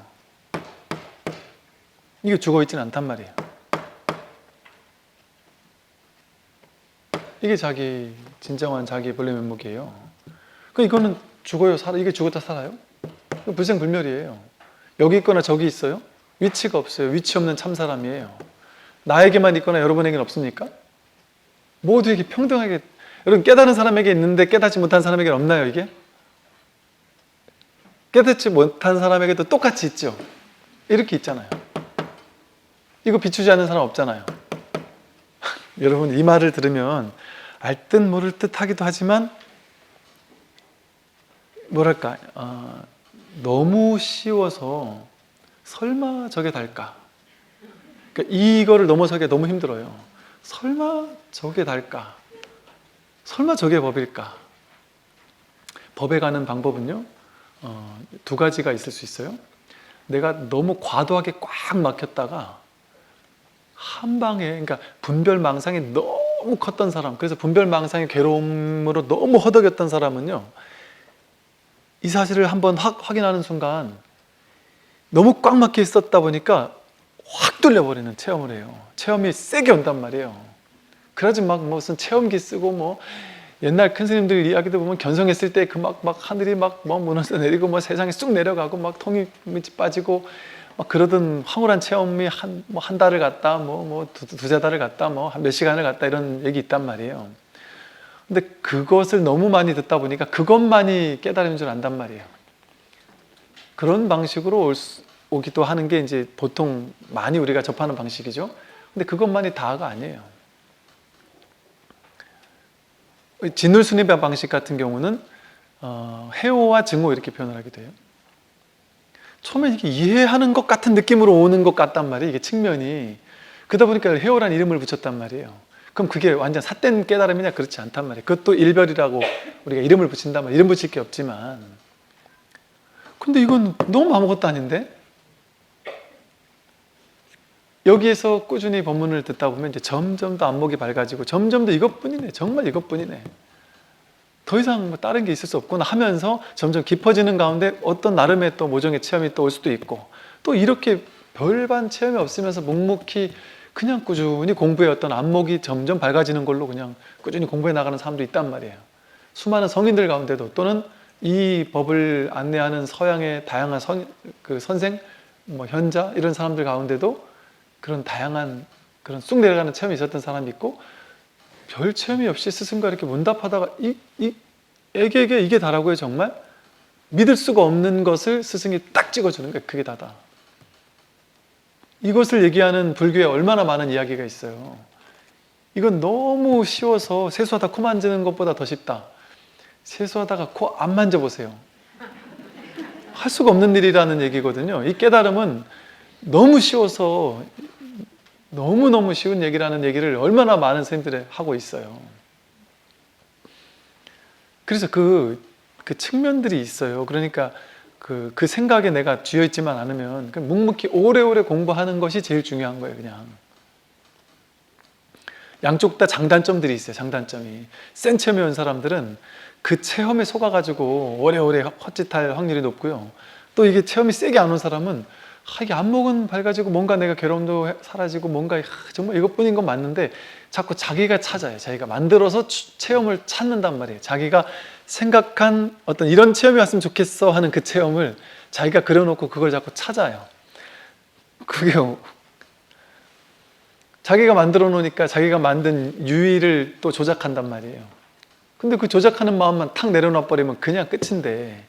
S1: 이게 죽어있지는 않단 말이에요. 이게 진정한 자기 본래 면목이에요. 이거는 죽어요, 살아? 이게 죽었다 살아요? 불생불멸이에요. 여기 있거나 저기 있어요? 위치가 없어요. 위치 없는 참사람이에요. 나에게만 있거나 여러분에게는 없습니까? 모두에게 평등하게, 여러분 깨달은 사람에게 있는데 깨닫지 못한 사람에게는 없나요, 이게? 깨닫지 못한 사람에게도 똑같이 있죠. 이렇게 있잖아요. 이거 비추지 않는 사람 없잖아요. 여러분, 이 말을 들으면 알 듯 모를 듯 하기도 하지만, 뭐랄까, 너무 쉬워서 설마 저게 달까? 그러니까 이거를 넘어서기가 너무 힘들어요. 설마 저게 달까? 설마 저게 법일까? 법에 가는 방법은요, 두 가지가 있을 수 있어요. 내가 너무 과도하게 꽉 막혔다가 한 방에, 그러니까 분별망상이 너무 컸던 사람, 그래서 분별망상의 괴로움으로 너무 허덕였던 사람은요, 이 사실을 한번 확인하는 순간 너무 꽉 막혀 있었다 보니까 확 뚫려버리는 체험을 해요. 체험이 세게 온단 말이에요. 그러지 막 무슨 체험기 쓰고 옛날 큰 스님들 이야기도 보면 견성했을 때 막 하늘이 무너져 내리고 세상에 쑥 내려가고 통이 빠지고 막 그러던 황홀한 체험이 한 달을 갔다 두세 달을 갔다 몇 시간을 갔다, 이런 얘기 있단 말이에요. 근데 그것을 너무 많이 듣다 보니까 그것만이 깨달음인 줄 안단 말이에요. 그런 방식으로 오기도 하는 게 이제 보통 많이 우리가 접하는 방식이죠. 근데 그것만이 다가 아니에요. 진울스님의 방식 같은 경우는 해오와 증오 이렇게 표현을 하기도 해요. 처음에 이게 이해하는 것 같은 느낌으로 오는 것 같단 말이에요. 이게 측면이. 그러다 보니까 해오라는 이름을 붙였단 말이에요. 그럼 그게 완전 삿된 깨달음이냐? 그렇지 않단 말이에요. 그것도 일별이라고 우리가 이름을 붙인단 말이에요. 이름 붙일 게 없지만. 근데 이건 너무 아무것도 아닌데? 여기에서 꾸준히 법문을 듣다 보면 이제 점점 더 안목이 밝아지고, 점점 더 이것뿐이네, 정말 이것뿐이네, 더 이상 다른 게 있을 수 없구나 하면서 점점 깊어지는 가운데 어떤 나름의 또 모종의 체험이 또 올 수도 있고, 또 이렇게 별반 체험이 없으면서 묵묵히 그냥 꾸준히 공부에 어떤 안목이 점점 밝아지는 걸로 그냥 꾸준히 공부해 나가는 사람도 있단 말이에요. 수많은 성인들 가운데도, 또는 이 법을 안내하는 서양의 다양한 선생, 뭐 현자 이런 사람들 가운데도 그런 다양한 그런 쑥 내려가는 체험이 있었던 사람이 있고, 별 체험이 없이 스승과 이렇게 문답하다가 애게에게 이게 다라고요. 정말 믿을 수가 없는 것을 스승이 딱 찍어주는 거예요. 그게 다다. 이것을 얘기하는 불교에 얼마나 많은 이야기가 있어요. 이건 너무 쉬워서 세수하다 코 만지는 것보다 더 쉽다. 세수하다가 코 안 만져보세요. 할 수가 없는 일이라는 얘기거든요. 이 깨달음은 너무 쉬워서 너무너무 쉬운 얘기라는 얘기를 얼마나 많은 선생님들이 하고 있어요. 그래서 그 측면들이 있어요. 그러니까 그 생각에 내가 쥐어있지만 않으면 묵묵히 오래오래 공부하는 것이 제일 중요한 거예요. 그냥 양쪽 다 장단점들이 있어요. 장단점이 센 체험이 온 사람들은 그 체험에 속아가지고 오래오래 헛짓할 확률이 높고요. 또 이게 체험이 세게 안 온 사람은 이게 안목은 밝아지고 뭔가 내가 괴로움도 사라지고 뭔가 정말 이것뿐인 건 맞는데 자꾸 자기가 찾아요. 자기가 만들어서 체험을 찾는단 말이에요. 자기가 생각한 어떤 이런 체험이 왔으면 좋겠어 하는 그 체험을 자기가 그려놓고 그걸 자꾸 찾아요. 그게 자기가 만들어 놓으니까 자기가 만든 유의를 또 조작한단 말이에요. 근데 그 조작하는 마음만 탁 내려놔 버리면 그냥 끝인데,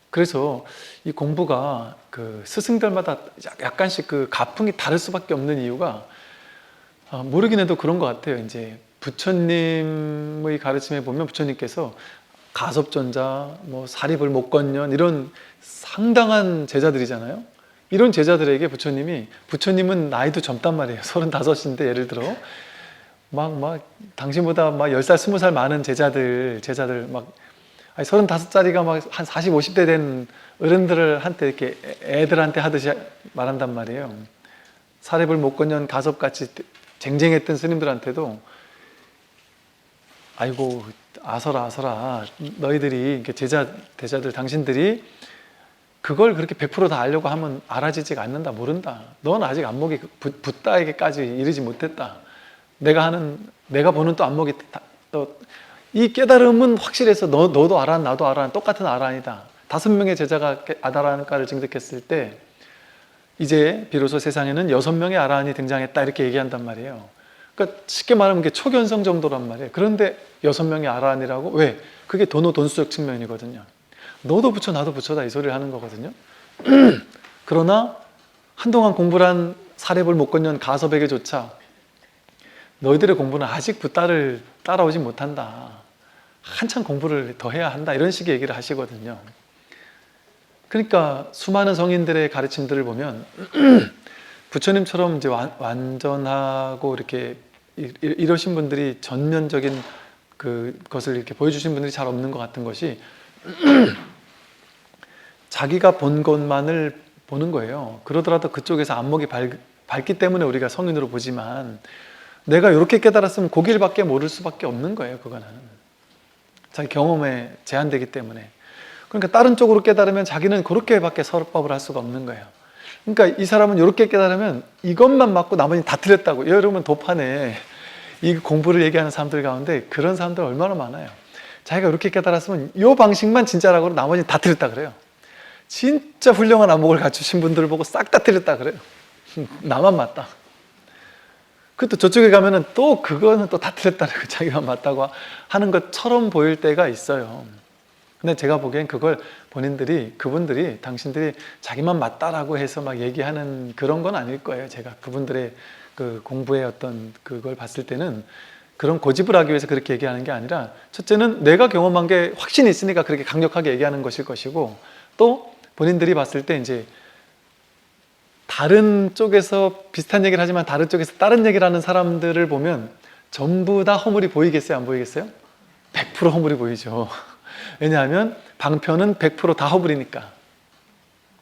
S1: 그래서 이 공부가 그 스승들마다 약간씩 그 가풍이 다를 수밖에 없는 이유가 모르긴 해도 그런 것 같아요. 이제 부처님의 가르침에 보면 부처님께서 가섭존자, 뭐 사리불 목건년 이런 상당한 제자들이잖아요. 이런 제자들에게 부처님은 나이도 젊단 말이에요. 35인데 예를 들어 당신보다 10살, 20살 많은 제자들 아니 35짜리가 한 40, 50대 된 어른들한테 이렇게 애들한테 하듯이 말한단 말이에요. 사리불 목건년 가섭같이 쟁쟁했던 스님들한테도 아이고 아서라 너희들이 제자들 당신들이 그걸 그렇게 100% 다 알려고 하면 알아지지가 않는다. 모른다. 넌 아직 안목이 붓다에게까지 이르지 못했다. 내가 보는 또 안목이 또 이 깨달음은 확실해서 너도 아란 나도 아란 똑같은 아란이다. 5명의 제자가 아다란가를 증득했을 때 이제 비로소 세상에는 6명의 아란이 등장했다 이렇게 얘기한단 말이에요. 그러니까 쉽게 말하면 이게 초견성 정도란 말이에요. 그런데 6명의 아란이라고? 왜? 그게 돈수적 측면이거든요. 너도 부처 나도 부처다 이 소리를 하는 거거든요. 그러나 한동안 공부를 한 사리불 목건년 가섭에게조차 너희들의 공부는 아직 붓다를 따라오지 못한다. 한참 공부를 더 해야 한다. 이런 식의 얘기를 하시거든요. 그러니까 수많은 성인들의 가르침들을 보면 부처님처럼 이제 완전하고 이렇게 이러신 분들이 전면적인 그것을 이렇게 보여주신 분들이 잘 없는 것 같은 것이 자기가 본 것만을 보는 거예요. 그러더라도 그쪽에서 안목이 밝기 때문에 우리가 성인으로 보지만 내가 이렇게 깨달았으면 그 길밖에 모를 수밖에 없는 거예요. 그거는 자기 경험에 제한되기 때문에. 그러니까 다른 쪽으로 깨달으면 자기는 그렇게밖에 설법을 할 수가 없는 거예요. 그러니까 이 사람은 이렇게 깨달으면 이것만 맞고 나머지는 다 틀렸다고. 여러분 도판에 이 공부를 얘기하는 사람들 가운데 그런 사람들 얼마나 많아요. 자기가 이렇게 깨달았으면 이 방식만 진짜라고 나머지는 다 틀렸다 그래요. 진짜 훌륭한 안목을 갖추신 분들을 보고 싹 다 틀렸다 그래요. 나만 맞다. 그것도 저쪽에 가면은 또 그거는 또 다 틀렸다 그래요. 자기가 맞다고 하는 것처럼 보일 때가 있어요. 근데 제가 보기엔 그걸 그분들이 당신들이 자기만 맞다라고 해서 막 얘기하는 그런 건 아닐 거예요. 제가 그분들의 그 공부의 어떤 그걸 봤을 때는 그런 고집을 하기 위해서 그렇게 얘기하는 게 아니라, 첫째는 내가 경험한 게 확신이 있으니까 그렇게 강력하게 얘기하는 것일 것이고, 또 본인들이 봤을 때 이제 다른 쪽에서 비슷한 얘기를 하지만 다른 쪽에서 다른 얘기를 하는 사람들을 보면 전부 다 허물이 보이겠어요? 안 보이겠어요? 100% 허물이 보이죠. 왜냐하면 방편은 100% 다 허물이니까.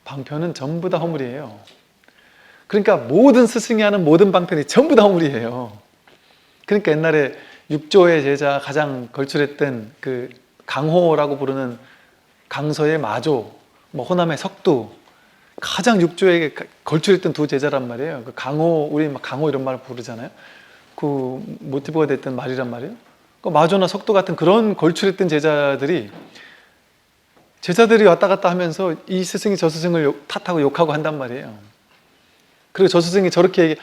S1: 방편은 전부 다 허물이에요. 그러니까 모든 스승이 하는 모든 방편이 전부 다 허물이에요. 그러니까 옛날에 육조의 제자 가장 걸출했던 강호라고 부르는 강서의 마조, 호남의 석두, 가장 육조에게 걸출했던 두 제자란 말이에요. 그 강호, 우리 막 강호 이런 말 부르잖아요. 그 모티브가 됐던 말이란 말이에요. 그 마조나 석도 같은 그런 걸출했던 제자들이 왔다 갔다 하면서 이 스승이 저 스승을 탓하고 욕하고 한단 말이에요. 그리고 저 스승이 저렇게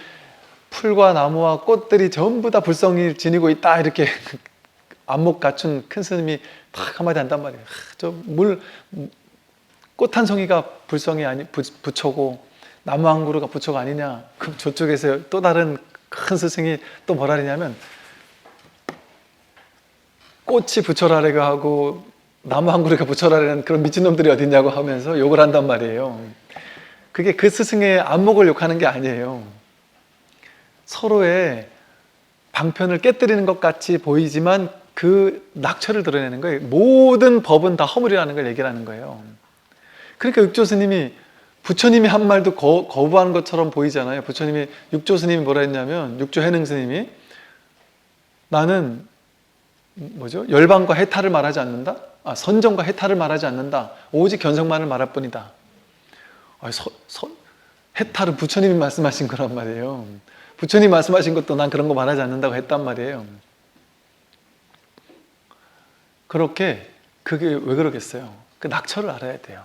S1: 풀과 나무와 꽃들이 전부 다 불성이 지니고 있다 이렇게 안목 갖춘 큰 스님이 탁 한마디 한단 말이에요. 꽃 한 송이가 불성이 아니 부처고 나무 한 그루가 부처가 아니냐. 그럼 저쪽에서 또 다른 큰 스승이 또 뭐라 그러냐면 꽃이 부처라고 하고 나무 한 그루가 부처라는 그런 미친놈들이 어딨냐고 하면서 욕을 한단 말이에요. 그게 그 스승의 안목을 욕하는 게 아니에요. 서로의 방편을 깨뜨리는 것 같이 보이지만 그 낙처를 드러내는 거예요. 모든 법은 다 허물이라는 걸 얘기를 하는 거예요. 그러니까 육조 스님이 부처님이 한 말도 거부하는 것처럼 보이잖아요. 부처님이 육조 스님이 뭐라 했냐면 육조 해능 스님이 나는 열반과 해탈을 말하지 않는다? 선정과 해탈을 말하지 않는다. 오직 견성만을 말할 뿐이다. 해탈은 부처님이 말씀하신 거란 말이에요. 부처님이 말씀하신 것도 난 그런 거 말하지 않는다고 했단 말이에요. 그렇게 그게 왜 그러겠어요? 그 낙처를 알아야 돼요.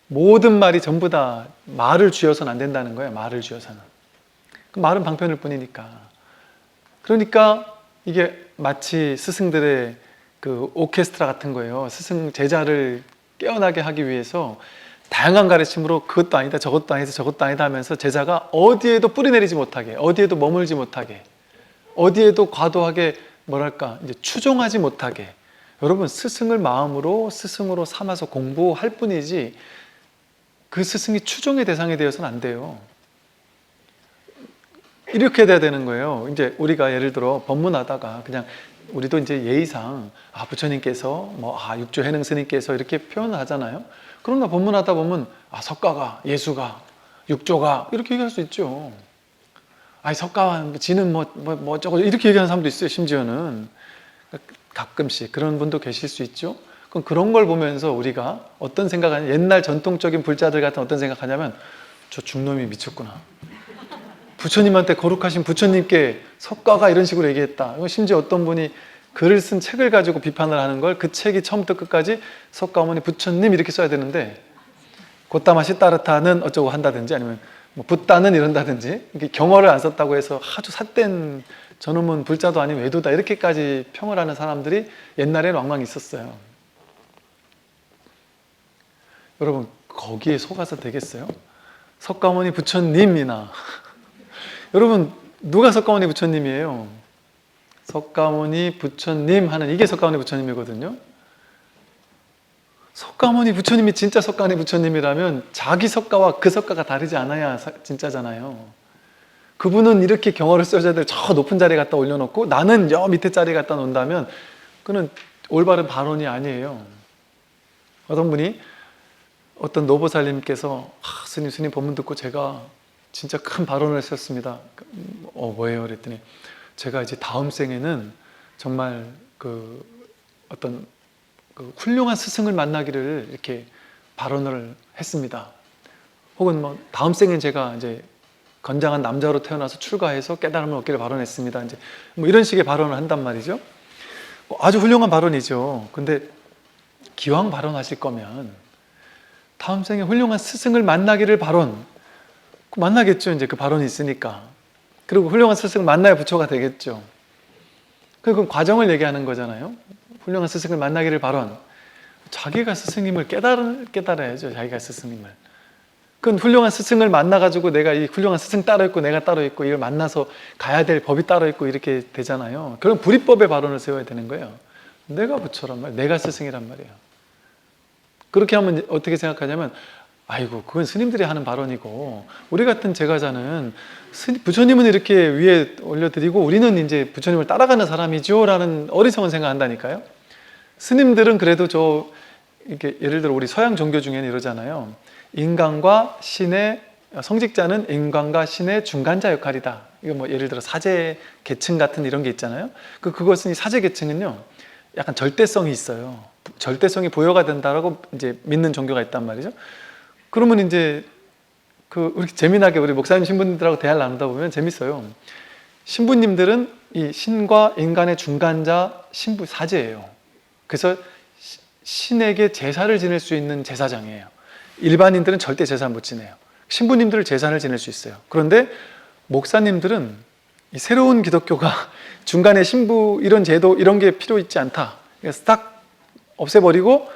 S1: 모든 말이 전부 다 말을 쥐어서는 안 된다는 거예요. 말을 쥐어서는. 그 말은 방편일 뿐이니까. 그러니까 이게 마치 스승들의 그 오케스트라 같은 거예요. 스승 제자를 깨어나게 하기 위해서 다양한 가르침으로 그것도 아니다 저것도 아니다 저것도 아니다 하면서 제자가 어디에도 뿌리내리지 못하게, 어디에도 머물지 못하게, 어디에도 과도하게 이제 추종하지 못하게. 여러분, 스승을 마음으로 스승으로 삼아서 공부할 뿐이지 그 스승이 추종의 대상이 되어서는 안 돼요. 이렇게 돼야 되는 거예요. 이제 우리가 예를 들어 법문하다가 그냥 우리도 이제 예의상 부처님께서 육조 해능 스님께서 이렇게 표현을 하잖아요. 그런가 법문하다 보면 석가가, 예수가, 육조가 이렇게 얘기할 수 있죠. 석가와 지는 어쩌고 이렇게 얘기하는 사람도 있어요. 심지어는 가끔씩 그런 분도 계실 수 있죠. 그럼 그런 걸 보면서 우리가 어떤 생각하냐, 옛날 전통적인 불자들 같은 어떤 생각하냐면 저 중놈이 미쳤구나. 부처님한테 거룩하신 부처님께 석가가 이런 식으로 얘기했다. 심지어 어떤 분이 글을 쓴 책을 가지고 비판을 하는 걸 그 책이 처음부터 끝까지 석가모니 부처님 이렇게 써야 되는데 고따마시 따르타는 어쩌고 한다든지 아니면 붓다는 이런다든지 경어를 안 썼다고 해서 아주 삿된 저놈은 불자도 아닌 외도다 이렇게까지 평을 하는 사람들이 옛날에는 왕왕 있었어요. 여러분 거기에 속아서 되겠어요? 석가모니 부처님이나 여러분 누가 석가모니 부처님이에요? 석가모니 부처님 하는 이게 석가모니 부처님이거든요. 석가모니 부처님이 진짜 석가모니 부처님이라면 자기 석가와 그 석가가 다르지 않아야 진짜잖아요. 그분은 이렇게 경어를 써야 될 저 높은 자리에 갖다 올려놓고 나는 저 밑에 자리에 갖다 놓는다면 그는 올바른 발언이 아니에요. 어떤 분이 어떤 노보살님께서 스님 법문 듣고 제가 진짜 큰 발언을 했었습니다. 뭐예요? 그랬더니 제가 이제 다음 생에는 정말 어떤 훌륭한 스승을 만나기를 이렇게 발언을 했습니다. 혹은 다음 생엔 제가 이제 건장한 남자로 태어나서 출가해서 깨달음을 얻기를 발언했습니다. 이제 이런 식의 발언을 한단 말이죠. 아주 훌륭한 발언이죠. 근데 기왕 발언하실 거면 다음 생에 훌륭한 스승을 만나기를 만나겠죠. 이제 그 발언이 있으니까. 그리고 훌륭한 스승을 만나야 부처가 되겠죠. 그 과정을 얘기하는 거잖아요. 훌륭한 스승을 만나기를 발언. 자기가 스승님을 깨달아야죠. 자기가 스승님을. 그건 훌륭한 스승을 만나가지고 내가 이 훌륭한 스승 따로 있고 내가 따로 있고 이걸 만나서 가야 될 법이 따로 있고 이렇게 되잖아요. 그런 불이법의 발언을 세워야 되는 거예요. 내가 부처란 말이에요. 내가 스승이란 말이에요. 그렇게 하면 어떻게 생각하냐면 아이고 그건 스님들이 하는 발언이고 우리 같은 제가자는 부처님은 이렇게 위에 올려드리고 우리는 이제 부처님을 따라가는 사람이죠 라는 어리석은 생각한다니까요. 스님들은 그래도 이렇게 예를 들어 우리 서양 종교 중에는 이러잖아요. 인간과 신의 성직자는 인간과 신의 중간자 역할이다. 이거 예를 들어 사제 계층 같은 이런 게 있잖아요. 그것은 이 사제 계층은요 약간 절대성이 있어요. 절대성이 부여가 된다라고 이제 믿는 종교가 있단 말이죠. 그러면 이제 우리 재미나게 우리 목사님 신부님들하고 대화를 나누다 보면 재밌어요. 신부님들은 이 신과 인간의 중간자 신부 사제예요. 그래서 신에게 제사를 지낼 수 있는 제사장이에요. 일반인들은 절대 제사 못 지내요. 신부님들은 제사를 지낼 수 있어요. 그런데 목사님들은 이 새로운 기독교가 중간에 신부 이런 제도 이런 게 필요 있지 않다. 그래서 딱 없애버리고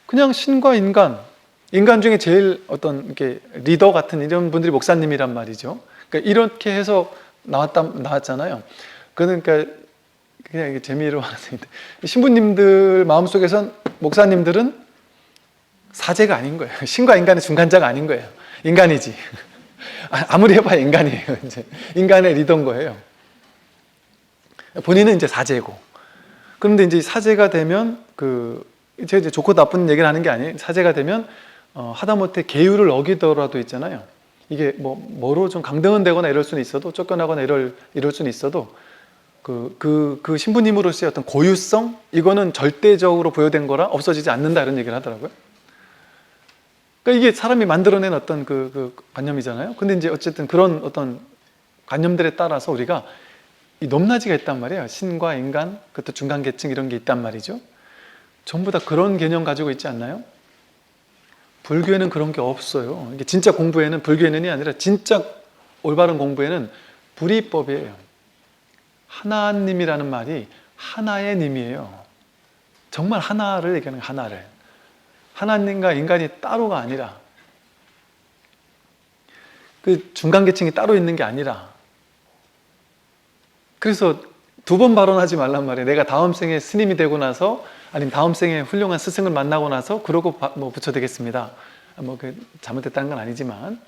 S1: 그냥 신과 인간 중에 제일 어떤 이렇게 리더 같은 이런 분들이 목사님이란 말이죠. 그러니까 이렇게 해서 나왔잖아요. 그러니까 그냥 이게 재미로 하는 얘기인데, 신부님들 마음속에선 목사님들은 사제가 아닌 거예요. 신과 인간의 중간자가 아닌 거예요. 인간이지. 아무리 해봐야 인간이에요. 이제 인간의 리더인 거예요. 본인은 이제 사제고. 그런데 이제 사제가 되면 제가 이제 좋고 나쁜 얘기를 하는 게 아니에요. 사제가 되면 하다못해 계율을 어기더라도 있잖아요. 이게 뭐로 좀 강등은 되거나 이럴 수는 있어도, 쫓겨나거나 이럴 수는 있어도 그 신부님으로서의 어떤 고유성, 이거는 절대적으로 부여된 거라 없어지지 않는다, 이런 얘기를 하더라고요. 그러니까 이게 사람이 만들어낸 어떤 그 관념이잖아요. 근데 이제 어쨌든 그런 어떤 관념들에 따라서 우리가 이 높낮이가 있단 말이에요. 신과 인간, 그것도 중간 계층 이런 게 있단 말이죠. 전부 다 그런 개념 가지고 있지 않나요? 불교에는 그런 게 없어요. 이게 진짜 공부에는, 불교에는이 아니라 진짜 올바른 공부에는 불이법이에요. 하나님이라는 말이 하나의 님이에요. 정말 하나를 얘기하는 거예요. 하나를. 하나님과 인간이 따로가 아니라, 그 중간계층이 따로 있는 게 아니라. 그래서 두 번 발언하지 말란 말이에요. 내가 다음 생에 스님이 되고 나서, 아니면 다음 생에 훌륭한 스승을 만나고 나서 그러고 부처 되겠습니다. 잘못됐다는 건 아니지만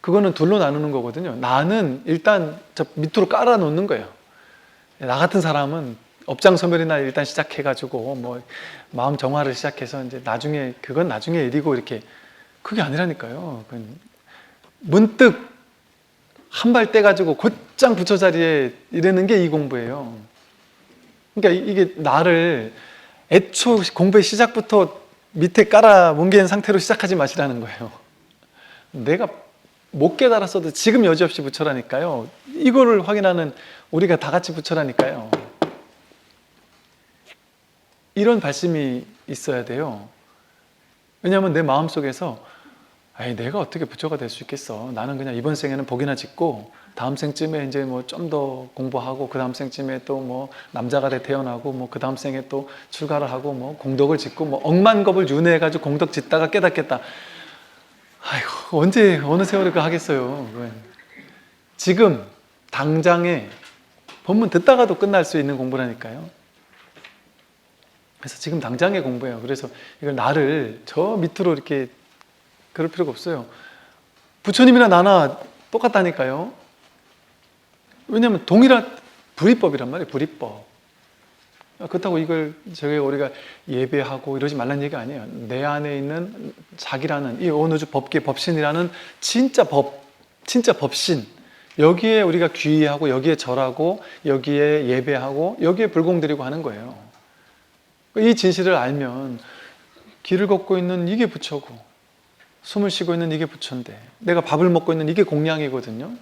S1: 그거는 둘로 나누는 거거든요. 나는 일단 저 밑으로 깔아 놓는 거예요. 나 같은 사람은 업장 소멸이나 일단 시작해가지고 마음 정화를 시작해서 이제 그건 나중에 일이고, 이렇게. 그게 아니라니까요. 문득 한 발 떼가지고 곧장 부처 자리에 이르는 게 이 공부예요. 그러니까 이게 나를 애초 공부의 시작부터 밑에 깔아 뭉개는 상태로 시작하지 마시라는 거예요. 내가 못 깨달았어도 지금 여지없이 부처라니까요. 이거를 확인하는 우리가 다 같이 부처라니까요. 이런 발심이 있어야 돼요. 왜냐하면 내 마음속에서 내가 어떻게 부처가 될 수 있겠어. 나는 그냥 이번 생에는 복이나 짓고 다음 생쯤에 이제 좀 더 공부하고, 그 다음 생쯤에 또 남자가 태어나고, 그 다음 생에 또 출가를 하고, 공덕을 짓고, 억만 겁을 윤회해가지고 공덕 짓다가 깨닫겠다. 아이고, 언제, 어느 세월에 그거 하겠어요. 지금, 당장에 법문 듣다가도 끝날 수 있는 공부라니까요. 그래서 지금 당장의 공부예요. 그래서 이걸 나를 저 밑으로 이렇게 그럴 필요가 없어요. 부처님이나 나나 똑같다니까요. 왜냐하면 불이법이란 말이에요. 불이법. 그렇다고 우리가 예배하고 이러지 말라는 얘기가 아니에요. 내 안에 있는 자기라는 이 온우주 법계 법신이라는 진짜 법신, 여기에 우리가 귀의하고, 여기에 절하고, 여기에 예배하고, 여기에 불공드리고 하는 거예요. 이 진실을 알면 길을 걷고 있는 이게 부처고, 숨을 쉬고 있는 이게 부처인데, 내가 밥을 먹고 있는 이게 공양이거든요.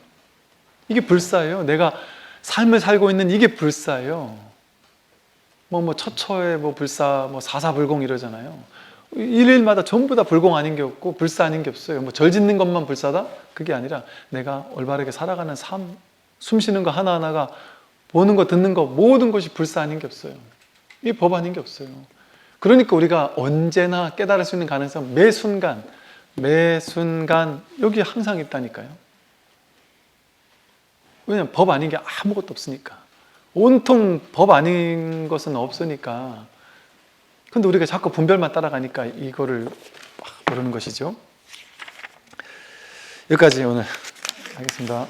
S1: 이게 불사예요. 내가 삶을 살고 있는 이게 불사예요. 처처에 불사, 사사불공 이러잖아요. 일일마다 전부 다 불공 아닌 게 없고 불사 아닌 게 없어요. 절 짓는 것만 불사다? 그게 아니라 내가 올바르게 살아가는 삶, 숨 쉬는 거 하나하나가, 보는 거 듣는 거 모든 것이 불사 아닌 게 없어요. 이게 법 아닌 게 없어요. 그러니까 우리가 언제나 깨달을 수 있는 가능성, 매 순간 여기 항상 있다니까요. 왜냐하면 법 아닌 게 아무것도 없으니까. 온통 법 아닌 것은 없으니까. 근데 우리가 자꾸 분별만 따라가니까 이거를 모르는 것이죠. 여기까지 오늘 하겠습니다.